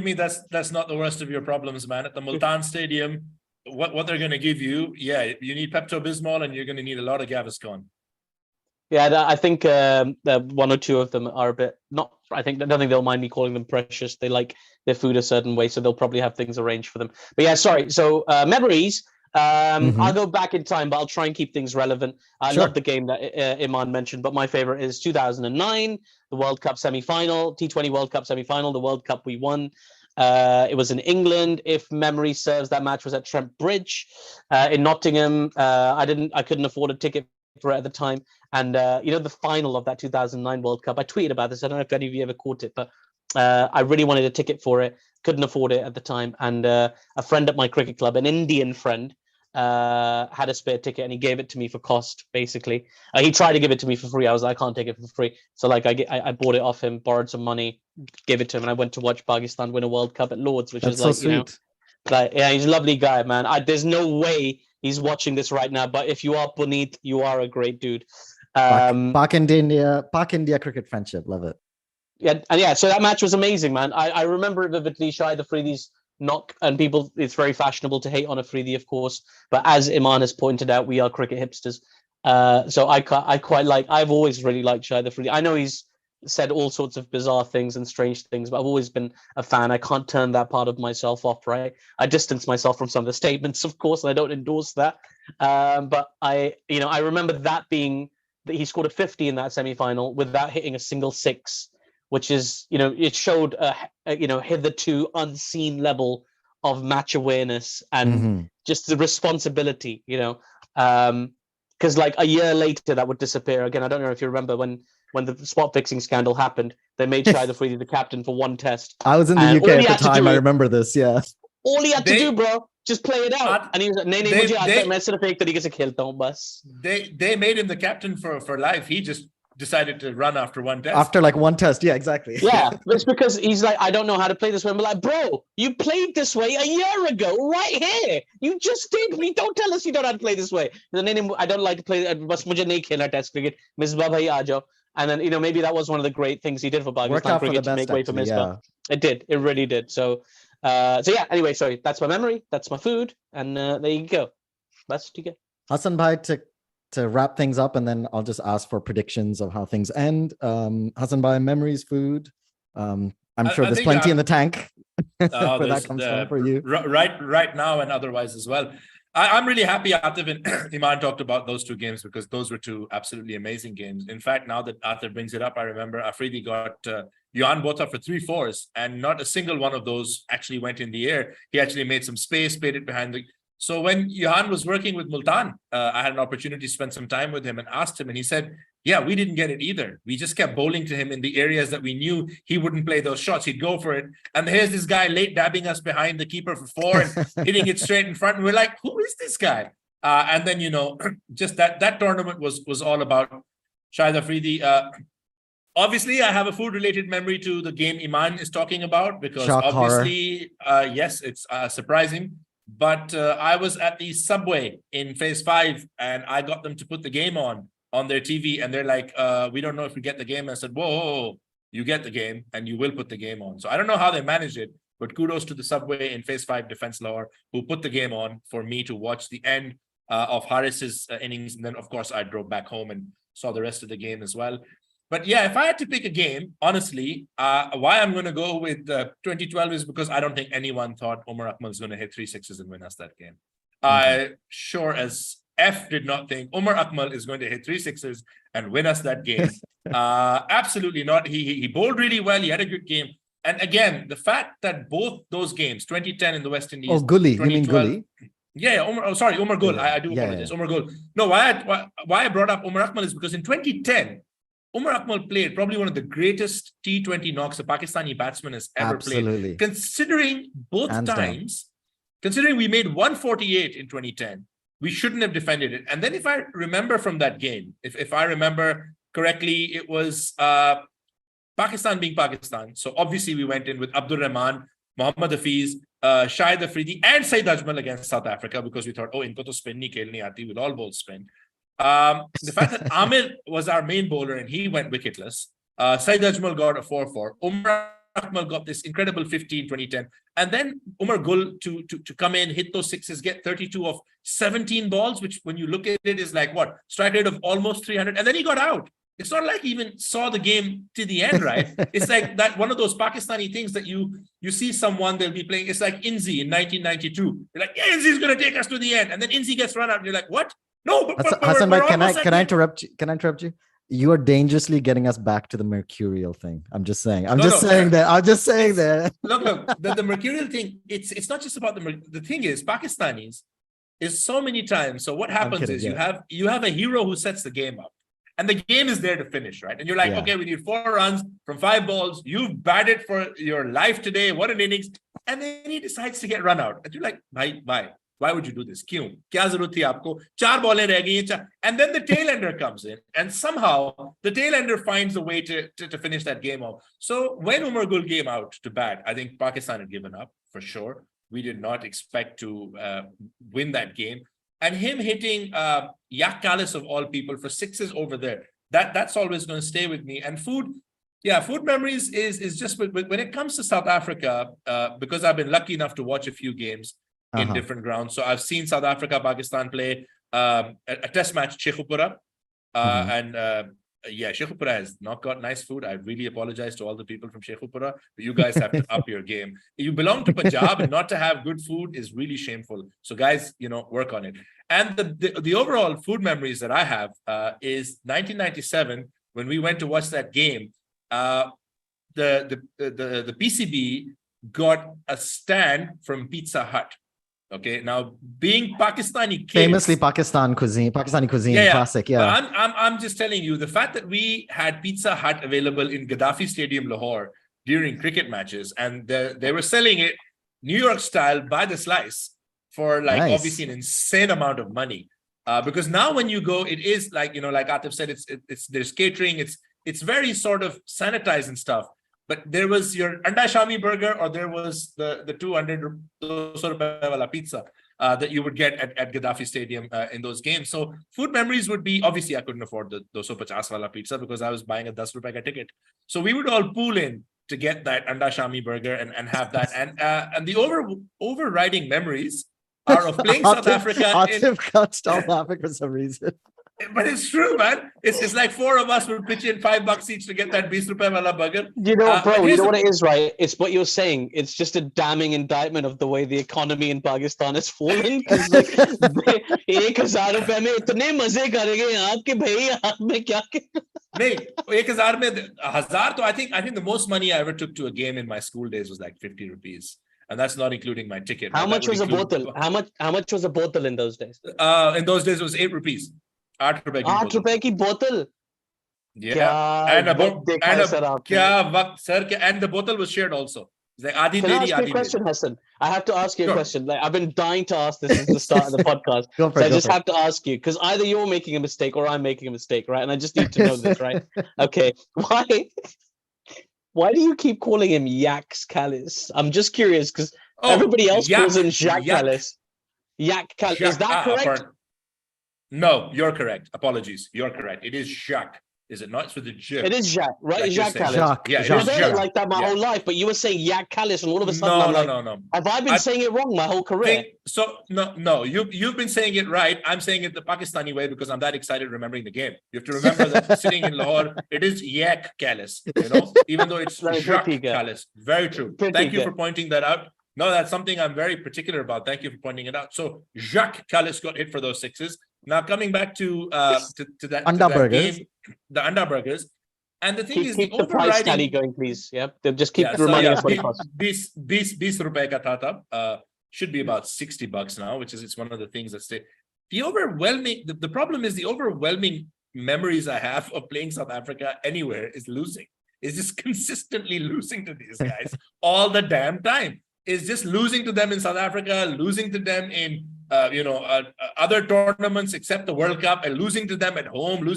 me, that's not the worst of your problems, man. At the Multan Stadium, what they're going to give you, yeah, you need Pepto-Bismol and you're going to need a lot of Gaviscon. Yeah, I think one or two of them are a bit not. I don't think they'll mind me calling them precious. They like their food a certain way, so they'll probably have things arranged for them. But yeah, sorry. So memories. I'll go back in time, but I'll try and keep things relevant. I Sure. love the game that Eman mentioned, but my favorite is 2009, the World Cup semi-final, T20 World Cup semi-final, the World Cup we won. It was in England. If memory serves, that match was at Trent Bridge in Nottingham. I couldn't afford a ticket for it at the time. And the final of that 2009 World Cup, I tweeted about this. I don't know if any of you ever caught it, but I really wanted a ticket for it. Couldn't afford it at the time. And a friend at my cricket club, an Indian friend, had a spare ticket and he gave it to me for cost. Basically, he tried to give it to me for free. I was like, I can't take it for free. So like I bought it off him, borrowed some money, gave it to him, and I went to watch Pakistan win a World Cup at Lords, which That's is so like sweet. like, yeah, he's a lovely guy, man. There's no way he's watching this right now, but if you are Puneet, you are a great dude. Pak India cricket friendship, love it. Yeah, so that match was amazing, man. I remember it vividly. Shahid Afridi's knock, and people, it's very fashionable to hate on Afridi, of course, but as Eman has pointed out, we are cricket hipsters. So I've always really liked Shahid Afridi. I know he's said all sorts of bizarre things and strange things, but I've always been a fan. I can't turn that part of myself off, right? I distance myself from some of the statements, of course, and I don't endorse that. But I remember that he scored a 50 in that semi-final without hitting a single six, which is, it showed a hitherto unseen level of match awareness and just the responsibility, because like a year later that would disappear again. I don't know if you remember when the spot fixing scandal happened, they made Shahid Afridi the captain for one test. I was in the UK at the time. I remember this. Yeah. All he had to do, bro, just play it out. And he was like, they made him the captain for life. He just decided to run after one test. After like one test, yeah, exactly. Yeah, it's because he's like, I don't know how to play this way. I'm like, bro, you played this way a year ago, right here. You just did. Don't tell us you don't know how to play this way. I don't like to play. Bas mujhe nahi khelna test cricket. Misbah bhai aa jao. And then maybe that was one of the great things he did for Pakistan cricket to make way for Misbah. Yeah. It did. It really did. So yeah. Anyway, sorry. That's my memory. That's my food. And there you go. That's to get. Hassan bhai, to wrap things up, and then I'll just ask for predictions of how things end. Hassan bhai, memories, food. I'm sure there's plenty in the tank where that comes from for you. Right now and otherwise as well. I'm really happy Aatif and Eman talked about those two games, because those were two absolutely amazing games. In fact, now that Aatif brings it up, I remember Afridi got Yuan Botha for 3 4s, and not a single one of those actually went in the air. He actually made some space, played it behind the... So when Johan was working with Multan, I had an opportunity to spend some time with him and asked him, and he said, yeah, we didn't get it either. We just kept bowling to him in the areas that we knew he wouldn't play those shots. He'd go for it. And here's this guy late dabbing us behind the keeper for 4 and hitting it straight in front. And we're like, who is this guy? And then, just that tournament was all about Shahid Afridi. Obviously, I have a food-related memory to the game Eman is talking about, because obviously, yes, it's surprising. But I was at the Subway in phase 5, and I got them to put the game on their TV, and they're like, we don't know if we get the game. I said, whoa, you get the game and you will put the game on. So I don't know how they managed it, but kudos to the Subway in phase 5 Defense Lahore, who put the game on for me to watch the end of Haris's innings. And then, of course, I drove back home and saw the rest of the game as well. But yeah, if I had to pick a game, honestly, why I'm going to go with 2012 is because I don't think anyone thought Umar Akmal was going to hit 3 6s and win us that game. I sure as F did not think Umar Akmal is going to hit 3 6s and win us that game. Absolutely not. He bowled really well. He had a good game. And again, the fact that both those games, 2010 in the West Indies. Oh, Gully. You mean Gully? Yeah, Umar Gul. I do apologize. Umar Gul. No, why I brought up Umar Akmal is because in 2010, Umar Akmal played probably one of the greatest T20 knocks a Pakistani batsman has ever played. Considering both times, considering we made 148 in 2010, we shouldn't have defended it. And then if I remember from that game, if I remember correctly, it was Pakistan being Pakistan. So obviously we went in with Abdur Rahman, Mohammad Hafiz, Shahid Afridi, and Saeed Ajmal against South Africa, because we thought, inko to spin nahi khelni aati, with all balls spin. The fact that Amir was our main bowler and he went wicketless. Saeed Ajmal got a 4-4. Umar Akmal got this incredible 15, 2010. And then Umar Gul to come in, hit those sixes, get 32 of 17 balls, which when you look at it is like what? Strike rate of almost 300. And then he got out. It's not like he even saw the game to the end, right? It's like that one of those Pakistani things that you see someone, they'll be playing. It's like Inzi in 1992. You're like, yeah, Inzi's going to take us to the end. And then Inzi gets run out. And you're like, what? No, but Hassan, we're can almost I interrupt you? Can I interrupt you? You are dangerously getting us back to the mercurial thing. I'm just saying. I'm just saying that. Look, the mercurial thing, it's not just about the thing is Pakistanis is so many times. So what happens is you have a hero who sets the game up. And the game is there to finish, right? And you're like, okay, we need 4 runs from 5 balls. You've batted for your life today. What an innings. And then he decides to get run out. And you're like, why would you do this? Kyun? Kya zarurat thi aapko? 4 balls reh gayi hain. And then the tail ender comes in. And somehow the tail ender finds a way to finish that game off. So when Umar Gul came out to bat, I think Pakistan had given up for sure. We did not expect to win that game. And him hitting Yak Kallis of all people for 6s over there, that's always going to stay with me. And food memories is just when it comes to South Africa, because I've been lucky enough to watch a few games in different grounds. So I've seen South Africa, Pakistan play a test match, Sheikhupura, and Sheikhupura has not got nice food. I really apologize to all the people from Sheikhupura, but you guys have to up your game. You belong to Punjab and not to have good food is really shameful. So guys, work on it. And the overall food memories that I have is 1997 when we went to watch that game. The PCB got a stand from Pizza Hut. Okay, now being Pakistani kids, famously Pakistani cuisine, classic. Yeah, but I'm just telling you the fact that we had Pizza Hut available in Gaddafi Stadium, Lahore during cricket matches, and they were selling it New York style by the slice for obviously an insane amount of money. Because now when you go, it is like like Aatif said, it's there's catering, it's very sort of sanitized and stuff. But there was your Anda Shami burger, or there was the 200 wala pizza that you would get at Gaddafi Stadium in those games. So food memories would be, obviously I couldn't afford the 250 wala pizza because I was buying a 10 rupee ticket. So we would all pool in to get that Anda Shami burger and have that. And the overriding memories are of playing South Africa. Aatif can't stop laughing for some reason. But it's true, man. It's like 4 of us would pitch in $5 each to get that 20 rupee wala burger. You know, bro, you know what it is, right? It's what you're saying. It's just a damning indictment of the way the economy in Pakistan has fallen. Because like, 1,000 रुपए में इतने मजे करेंगे आपके भैया में क्या? नहीं, 1,000 में 1,000 तो I think the most money I ever took to a game in my school days was like 50 rupees. And that's not including my ticket. How much was a bottle? How much was a bottle in those days? In those days it was 8 rupees. 8 रुपए की बोतल. Yeah, and the bottle was shared also. It's like Adi Can I ask you a question, Hassan? I have to ask you a question. Like I've been dying to ask this since the start of the podcast. I just have to ask you because either you're making a mistake or I'm making a mistake, right? And I just need to know this, right? Okay, why do you keep calling him Yaks Kallis? I'm just curious because everybody else calls him Jacques Kallis. Yak Kallis. Is that correct? No, you're correct. Apologies. You're correct. It is Jacques. Is it not? It's with the J. It is Jacques, right? Like Jacques Kallis. Jacques. Yeah, I've heard it like that my whole life, but you were saying Yak Kallis, and all of a sudden No. Have I been saying it wrong my whole career? No. You've been saying it right. I'm saying it the Pakistani way because I'm that excited remembering the game. You have to remember that sitting in Lahore, it is Yak Kallis, even though it's Jacques Kallis. Very true. Thank you for pointing that out. No, that's something I'm very particular about. Thank you for pointing it out. So Jacques Kallis got hit for those 6s. Now coming back to that Anda burgers. Game, the Anda burgers. And the thing is, keep the price tally going, please. Yeah, just keep reminding us what it costs. 20 rupees ka tha tab, should be about $60 now, which is it's one of the things that stay. The problem is the overwhelming memories I have of playing South Africa anywhere is losing. Is just consistently losing to these guys all the damn time. Is just losing to them in South Africa, losing to them in other tournaments except the World Cup, and losing to them at home,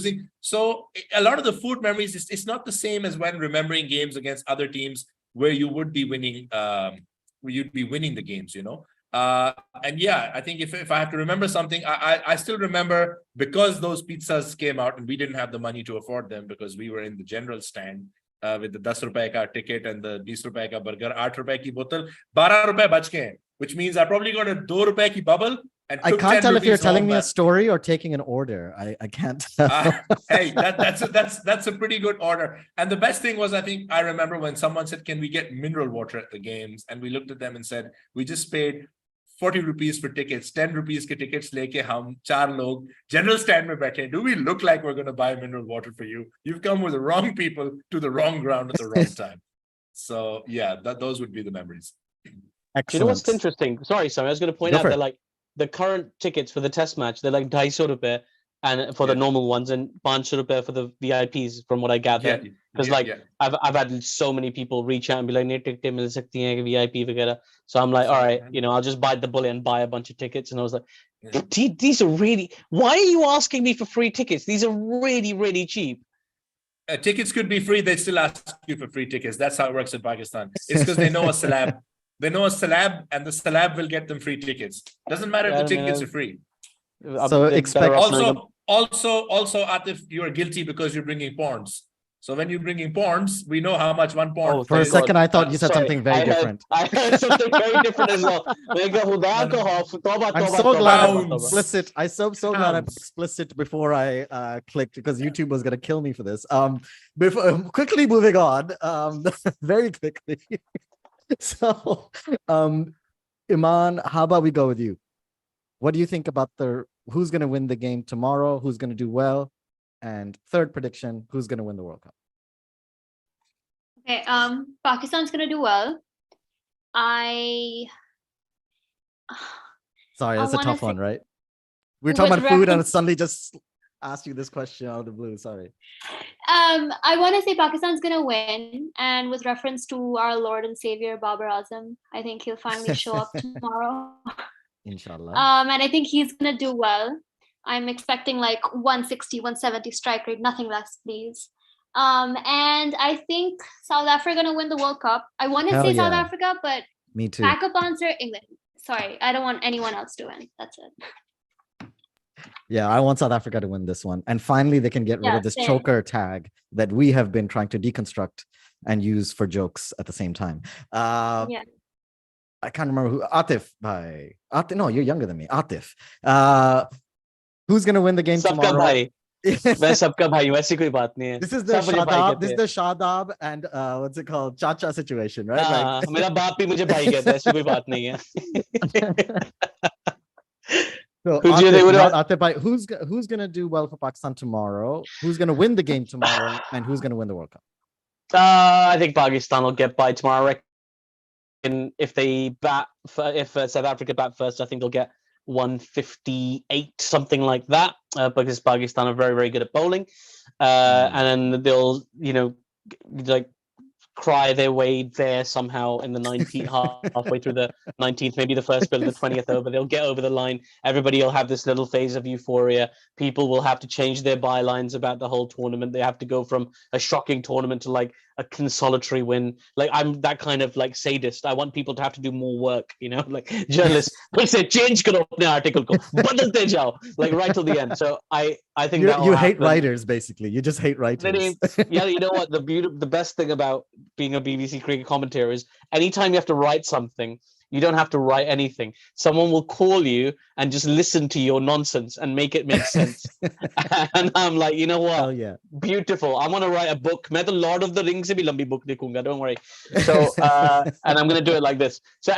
So a lot of the food memories, it's not the same as when remembering games against other teams where you would be winning, the games, And yeah, I think if I have to remember something, I still remember because those pizzas came out and we didn't have the money to afford them because we were in the general stand. with the 10 rupaye ka ticket and the 20 rupaye ka burger, 8 rupaye ki bottle, 12 rupaye bach gaye, which means I probably got a 2 rupaye ki bubble. And I took can't 10 tell if you're rupees telling home me a back. story or taking an order. I can't tell. Hey, that's a pretty good order. And the best thing was, I think I remember when someone said, "Can we get mineral water at the games?" And we looked at them and said, "We just paid 40 rupees for tickets, 10 rupees ke tickets leke hum 4 log general stand mein baithe. Do we look like we're going to buy mineral water for you? You've come with the wrong people to the wrong ground at the wrong time." So yeah, those would be the memories. Excellent. Do you know what's interesting? Sorry, Sam, I was going to point Go out for that it. like the current tickets for the test match, they're like 250 rupaye and for the Yeah. normal ones and 500 rupaye for the VIPs, from what I gather. Because I've had so many people reach out and be like, "Nee, tickets mil sakti hain, VIP वगैरह." So I'm like, all right, I'll just bite the bullet and buy a bunch of tickets. And I was like, these are really, why are you asking me for free tickets? These are really, really cheap. Tickets could be free. They still ask you for free tickets. That's how it works in Pakistan. It's because they know a celeb. They know a celeb, and the celeb will get them free tickets. Doesn't matter if the tickets are free. So expect Also, Aatif, you are guilty because you're bringing porns. So when you're bringing porns, we know how much one porn. Oh, for a thank second, God. I thought you said something very different. I heard something very different as well. I'm so glad I'm Pounds. explicit. I'm so glad I'm explicit before I clicked, because YouTube was gonna kill me for this. Before quickly moving on, very quickly. So, Eman, how about we go with you? What do you think about who's gonna win the game tomorrow? Who's gonna do well? And third prediction, who's gonna win the World Cup? Okay, Pakistan's gonna do well. Sorry, that's a wanna tough one, say- right? We were talking With about food and reference- suddenly just asked you this question out of the blue. Sorry. I want to say Pakistan's gonna win, and with reference to our Lord and Savior Babar Azam, I think he'll finally show up tomorrow. Inshallah. And I think he's gonna do well. I'm expecting like 160, 170 strike rate, nothing less, please. And I think South Africa gonna win the World Cup. I want to Hell say South yeah. Africa, but Me too. backup answer England. Sorry, I don't want anyone else to win. That's it. Yeah, I want South Africa to win this one. And finally, they can get rid Yeah, of this same. choker tag that we have been trying to deconstruct and use for jokes at the same time. Yeah. I can't remember who. Aatif. No, you're younger than me. Aatif. Who's going to win the game Sabka tomorrow? bhai. मैं सबका भाई हूँ, ऐसी कोई बात नहीं है. This is the सब मुझे भाई Shadab. कहते This is हैं. the Shadab and what's it called? Chacha situation, right? हाँ, मेरा बाप भी मुझे भाई कहता है, ऐसी कोई बात नहीं है. So Who do you think would have- Aatif bhai, who's gonna do well for Pakistan tomorrow? Who's gonna win the game tomorrow? And who's gonna win the World Cup? I think Pakistan will get by tomorrow. I reckon if they bat, if South Africa bat first, I think they'll get 158, something like that, because Pakistan are very, very good at bowling. And then they'll, like cry their way there somehow in the 19th, halfway through the 19th, maybe the first bit of the 20th over. They'll get over the line. Everybody will have this little phase of euphoria. People will have to change their bylines about the whole tournament. They have to go from a shocking tournament to like a consolatory win. Like, I'm that kind of like sadist. I want people to have to do more work, like journalists will say, change karo apne article ko, badalte jao, like right till the end. So I think that You hate writers, basically. You just hate writers. Yeah, you know what? The best thing about being a BBC cricket commentator is anytime you have to write something, you don't have to write anything. Someone will call you and just listen to your nonsense and make it make sense. And I'm like, you know what? Hell yeah. Beautiful. I want to write a book. मैं तो Lord of the Rings से भी लंबी book लिखूंगा. Don't worry. So, and I'm going to do it like this. So,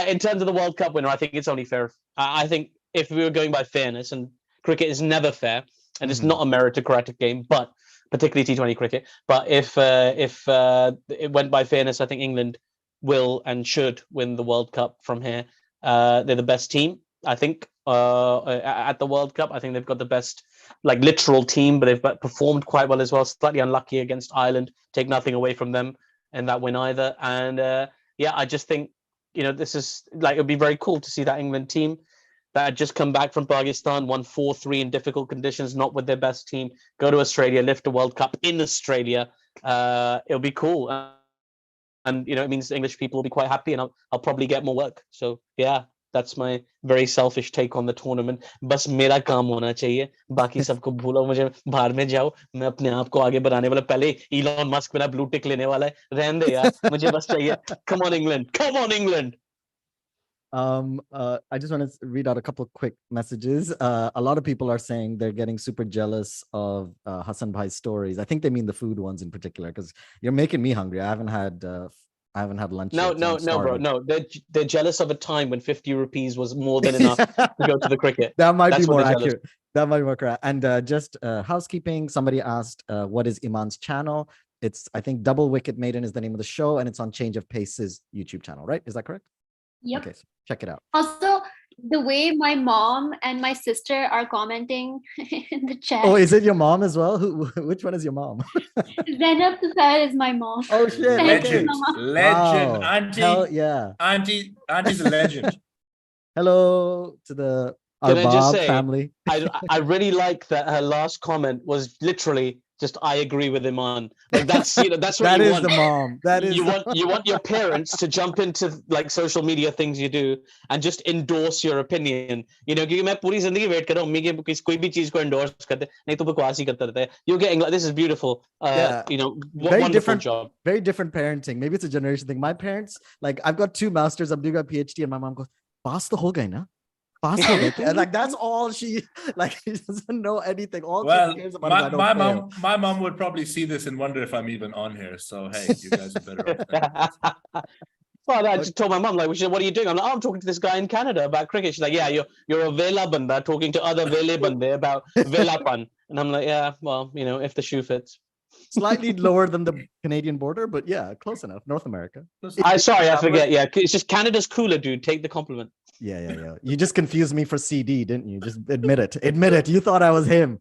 in terms of the World Cup winner, I think it's only fair. I think if we were going by fairness, and cricket is never fair, and it's not a meritocratic game, but particularly T20 cricket. But if it went by fairness, I think England will and should win the World Cup from here. They're the best team, I think, at the World Cup. I think they've got the best, like, literal team, but they've performed quite well as well. Slightly unlucky against Ireland. Take nothing away from them in that win either. And I just think, this is like, it'd be very cool to see that England team that had just come back from Pakistan, won 4-3 in difficult conditions, not with their best team, go to Australia, lift a World Cup in Australia. It'll be cool. And, it means English people will be quite happy, and I'll probably get more work. So, yeah, That's my very selfish take on the tournament. बस मेरा काम होना चाहिए, बाकी सबको भूलो, मुझे बाहर में जाओ, मैं अपने आप को आगे बढ़ाने वाला, पहले Elon Musk मेरा blue tick लेने वाला है, रहने दे यार, मुझे बस चाहिए, come on England, come on England. I just want to read out a couple of quick messages. A lot of people are saying they're getting super jealous of Hassan Bhai's stories. I think they mean the food ones in particular, because you're making me hungry. I haven't had lunch No, yet, so I'm no, bro, starving. no. They're jealous of a time when 50 rupees was more than enough to go to the cricket. That might That's be what more they're jealous. accurate. That might be more correct. And just housekeeping, somebody asked, what is Eman's channel? It's, I think, Double Wicket Maiden is the name of the show, and it's on Change of Pace's YouTube channel, right? Is that correct? Yep. Okay, so check it out. Also, the way my mom and my sister are commenting in the chat. Oh, is it your mom as well? Which one is your mom? Zainab Tufail is my mom. Oh shit! Thank Okay. you, Mama. Legend. Wow. Auntie. Hell yeah. Auntie's a legend. Hello to the Can I just Arbab say, family. I really like that her last comment was literally just I agree with Eman. Like that's, you know, that's what That you is want. the mom. That is you the want your parents to jump into like social media things you do and just endorse your opinion. You know, क्योंकि मैं पूरी जिंदगी wait कर रहा हूँ mummy के कोई भी चीज को endorse करते नहीं तो बकवास ही करता रहता है. You're getting like, this is beautiful. Yeah. You know, very wonderful different job. Very different parenting. Maybe it's a generation thing. My parents, like, I've got 2 masters, I'm doing a PhD, and my mom goes, pass the whole guy now. Pass ho gaye. And like that's all she doesn't know anything. All Well, she cares about is I don't fail. my mom would probably see this and wonder if I'm even on here. So hey, you guys are better off. Well, I just told my mom, like, what are you doing? I'm like, oh, I'm talking to this guy in Canada about cricket. She's like, yeah, you're a Vela banda talking to other Vele bande about Velapan. And I'm like, yeah, well, you know, if the shoe fits. Slightly lower than the Canadian border, but yeah, close enough. North America. Sorry, I forget. Yeah, it's just Canada's cooler, dude. Take the compliment. Yeah. You just confused me for CD, didn't you? Just admit it. Admit it. You thought I was him.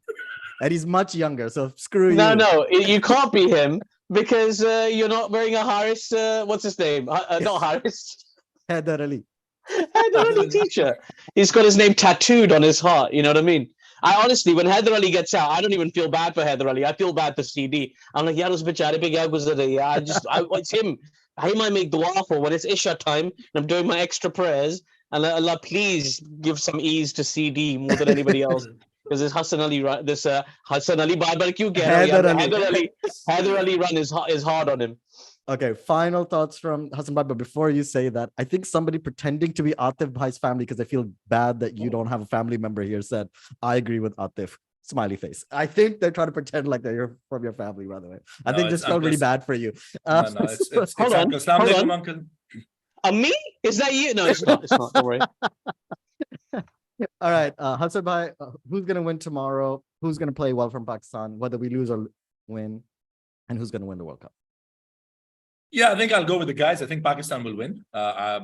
And he's much younger, so screw you. No, you can't be him because you're not wearing a Harris, what's his name? Not Harris. Haider Ali. Haider Ali t-shirt. He's got his name tattooed on his heart. You know what I mean? I honestly, when Haider Ali gets out, I don't even feel bad for Haider Ali. I feel bad for CD. I'm like, yaar, us bechare pe kya guzar rahi hai? It's him. Him I make dua for when it's Isha time and I'm doing my extra prayers. And Allah, please give some ease to CD more than anybody else. Because this Hassan Ali run, Hassan Ali bar kyun keh raha? Haider Ali run is hard on him. Okay, final thoughts from Hassan Bhai. But before you say that, I think somebody pretending to be Aatif Bhai's family because they feel bad that you don't have a family member here said, I agree with Aatif. Smiley face. I think they're trying to pretend like they're from your family, by the way. I think this felt really bad for you. No, it's hold on. Uncle. Me? Is that you? No, it's not. It's not. Don't worry. All right, Hassan Bhai, who's going to win tomorrow? Who's going to play well from Pakistan, whether we lose or win? And who's going to win the World Cup? Yeah, I think I'll go with the guys. I think Pakistan will win.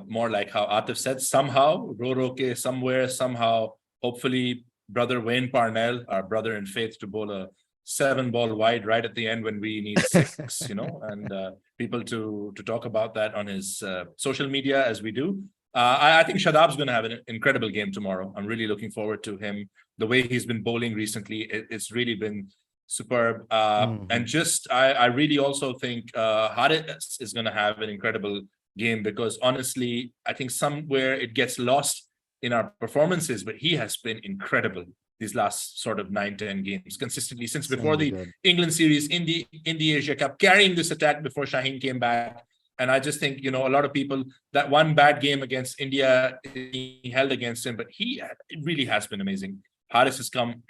More like how Aatif said, somehow, Roroke, somewhere, somehow, hopefully, brother Wayne Parnell, our brother in faith, to bowl a 7-ball wide right at the end when we need 6, you know, and people to talk about that on his social media as we do. I think Shadab's going to have an incredible game tomorrow. I'm really looking forward to him. The way he's been bowling recently, it's really been superb. And just, I really also think Haris is going to have an incredible game because honestly, I think somewhere it gets lost in our performances, but he has been incredible these last sort of 9-10 games consistently since before the England series in the Asia Cup, carrying this attack before Shaheen came back. And I just think, you know, a lot of people, that one bad game against India, he held against him, but it really has been amazing. Haris has come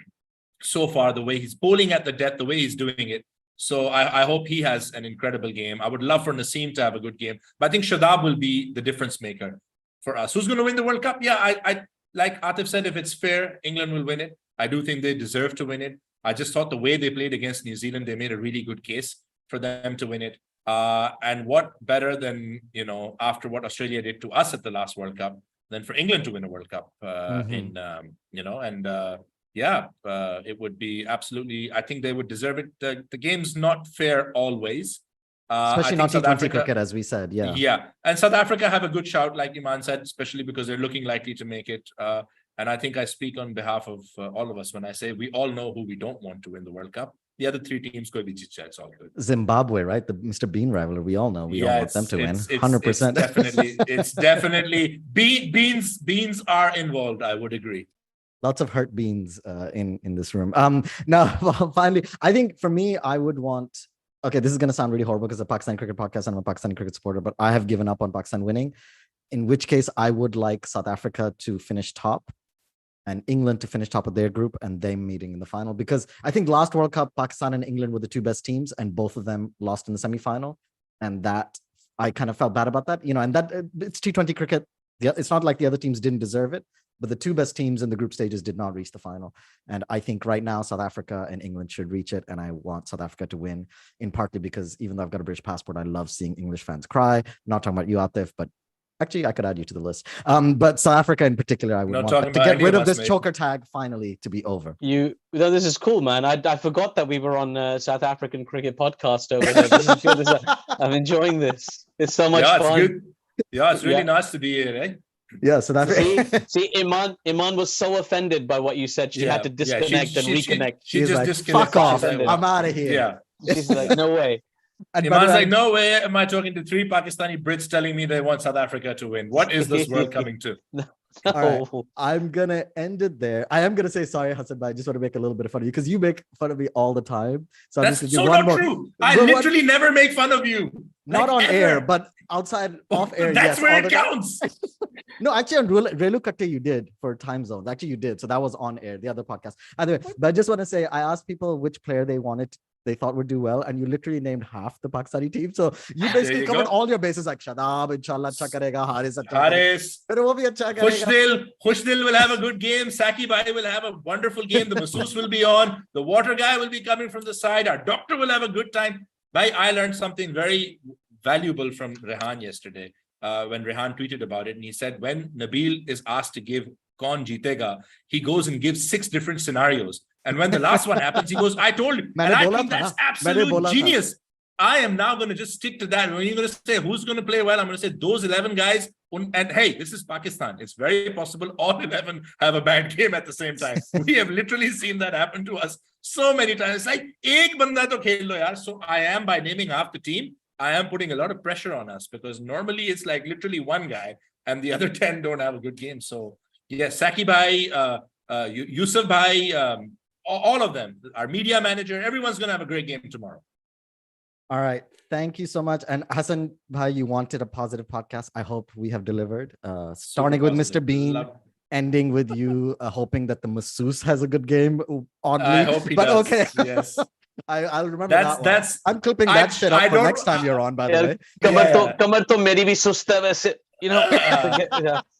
so far, the way he's bowling at the depth, the way he's doing it. So I hope he has an incredible game. I would love for Naseem to have a good game, but I think Shadab will be the difference maker for us. Who's going to win the World Cup? Yeah, I like Aatif said, if it's fair, England will win it. I do think they deserve to win it. I just thought the way they played against New Zealand, they made a really good case for them to win it. And what better than, you know, after what Australia did to us at the last World Cup, than for England to win a World Cup it would be absolutely, I think they would deserve it. The game's not fair always. Especially not T20 cricket, as we said. Yeah. And South Africa have a good shout, like Eman said, especially because they're looking likely to make it. And I think I speak on behalf of all of us when I say we all know who we don't want to win the World Cup. The other three teams could be chicha. It's all good. Zimbabwe, right? The Mr. Bean rivalry. We all know. We all want them to win. 100%. It's definitely beans are involved. I would agree. Lots of hurt beans in this room. Now, finally, I think for me, I would want. Okay, this is going to sound really horrible because it's a Pakistani cricket podcast and I'm a Pakistani cricket supporter, but I have given up on Pakistan winning. In which case, I would like South Africa to finish top and England to finish top of their group and them meeting in the final. Because I think last World Cup, Pakistan and England were the two best teams and both of them lost in the semi-final. And that, I kind of felt bad about that. And that it's T20 cricket. It's not like the other teams didn't deserve it, but the two best teams in the group stages did not reach the final. And I think right now, South Africa and England should reach it. And I want South Africa to win, in partly because even though I've got a British passport, I love seeing English fans cry. I'm not talking about you, Aatif, but actually, I could add you to the list. But South Africa in particular, I would want to get rid of this choker tag finally to be over. This is cool, man. I forgot that we were on South African cricket podcast over there. This is good. I'm enjoying this. It's so much fun. It's good. Yeah, it's really nice to be here, eh? Yeah, so that's see, Eman was so offended by what you said. She had to disconnect and reconnect. She just like, disconnected. Fuck off! I'm out of here. Yeah, she's like, no way. And Iman's like, no way am I talking to three Pakistani Brits telling me they want South Africa to win. What is this world coming to? No. All right, I'm gonna end it there. I am gonna say sorry, Hassan, but I just want to make a little bit of fun of you because you make fun of me all the time. So that's so not true. I literally never make fun of you. Not on air, but outside, off air. That's where it counts. No, actually, on Relu Kakke, you did for time zones. Actually, you did. So that was on air, the other podcast. Anyway, but I just want to say, I asked people which player they thought would do well, and you literally named half the Pakistani team. So you basically covered all your bases, like Shadab, inshallah, acha karega, Haris, Khushdil will have a good game. Saki Bhai will have a wonderful game. The Masoos will be on. The water guy will be coming from the side. Our doctor will have a good time. I learned something very valuable from Rehan yesterday when Rehan tweeted about it. And he said, when Nabil is asked to give Kaun Jeetega, he goes and gives 6 different scenarios. And when the last one happens, he goes, I told you. And I think that's absolute genius. I am now going to just stick to that. When you're going to say who's going to play well, I'm going to say those 11 guys. And hey, this is Pakistan. It's very possible all 11 have a bad game at the same time. We have literally seen that happen to us so many times. It's like, ek banda to khel lo yaar. So I am, by naming half the team, I am putting a lot of pressure on us because normally it's like literally one guy and the other 10 don't have a good game. So yes, Saki Bhai, Yusuf Bhai, all of them, our media manager, everyone's going to have a great game tomorrow. All right. Thank you so much. And Hassan Bhai, you wanted a positive podcast. I hope we have delivered. Starting with Mr. Bean, ending with you hoping that the Masoos has a good game. Oddly. I hope he does. Okay. Yes. I'll remember that. I'm clipping that shit up for next time you're on, by the way. Kamar to meri bhi susta waise,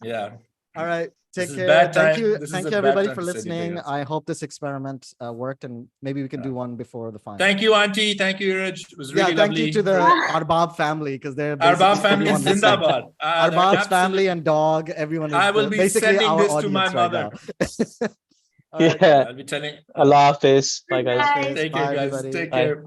Yeah. All right. Take care. Thank you everybody for listening. I hope this experiment worked and maybe we can do one before the final. Thank you, Auntie. Thank you, Iraj. It was really lovely. Thank you to the Arbab family because they're Arbab family Zindabad. Arbab's family and dog, everyone is I will be sending this to my mother. Right, I'll be telling Allah Hafiz. Bye guys. Take care, guys. Take care.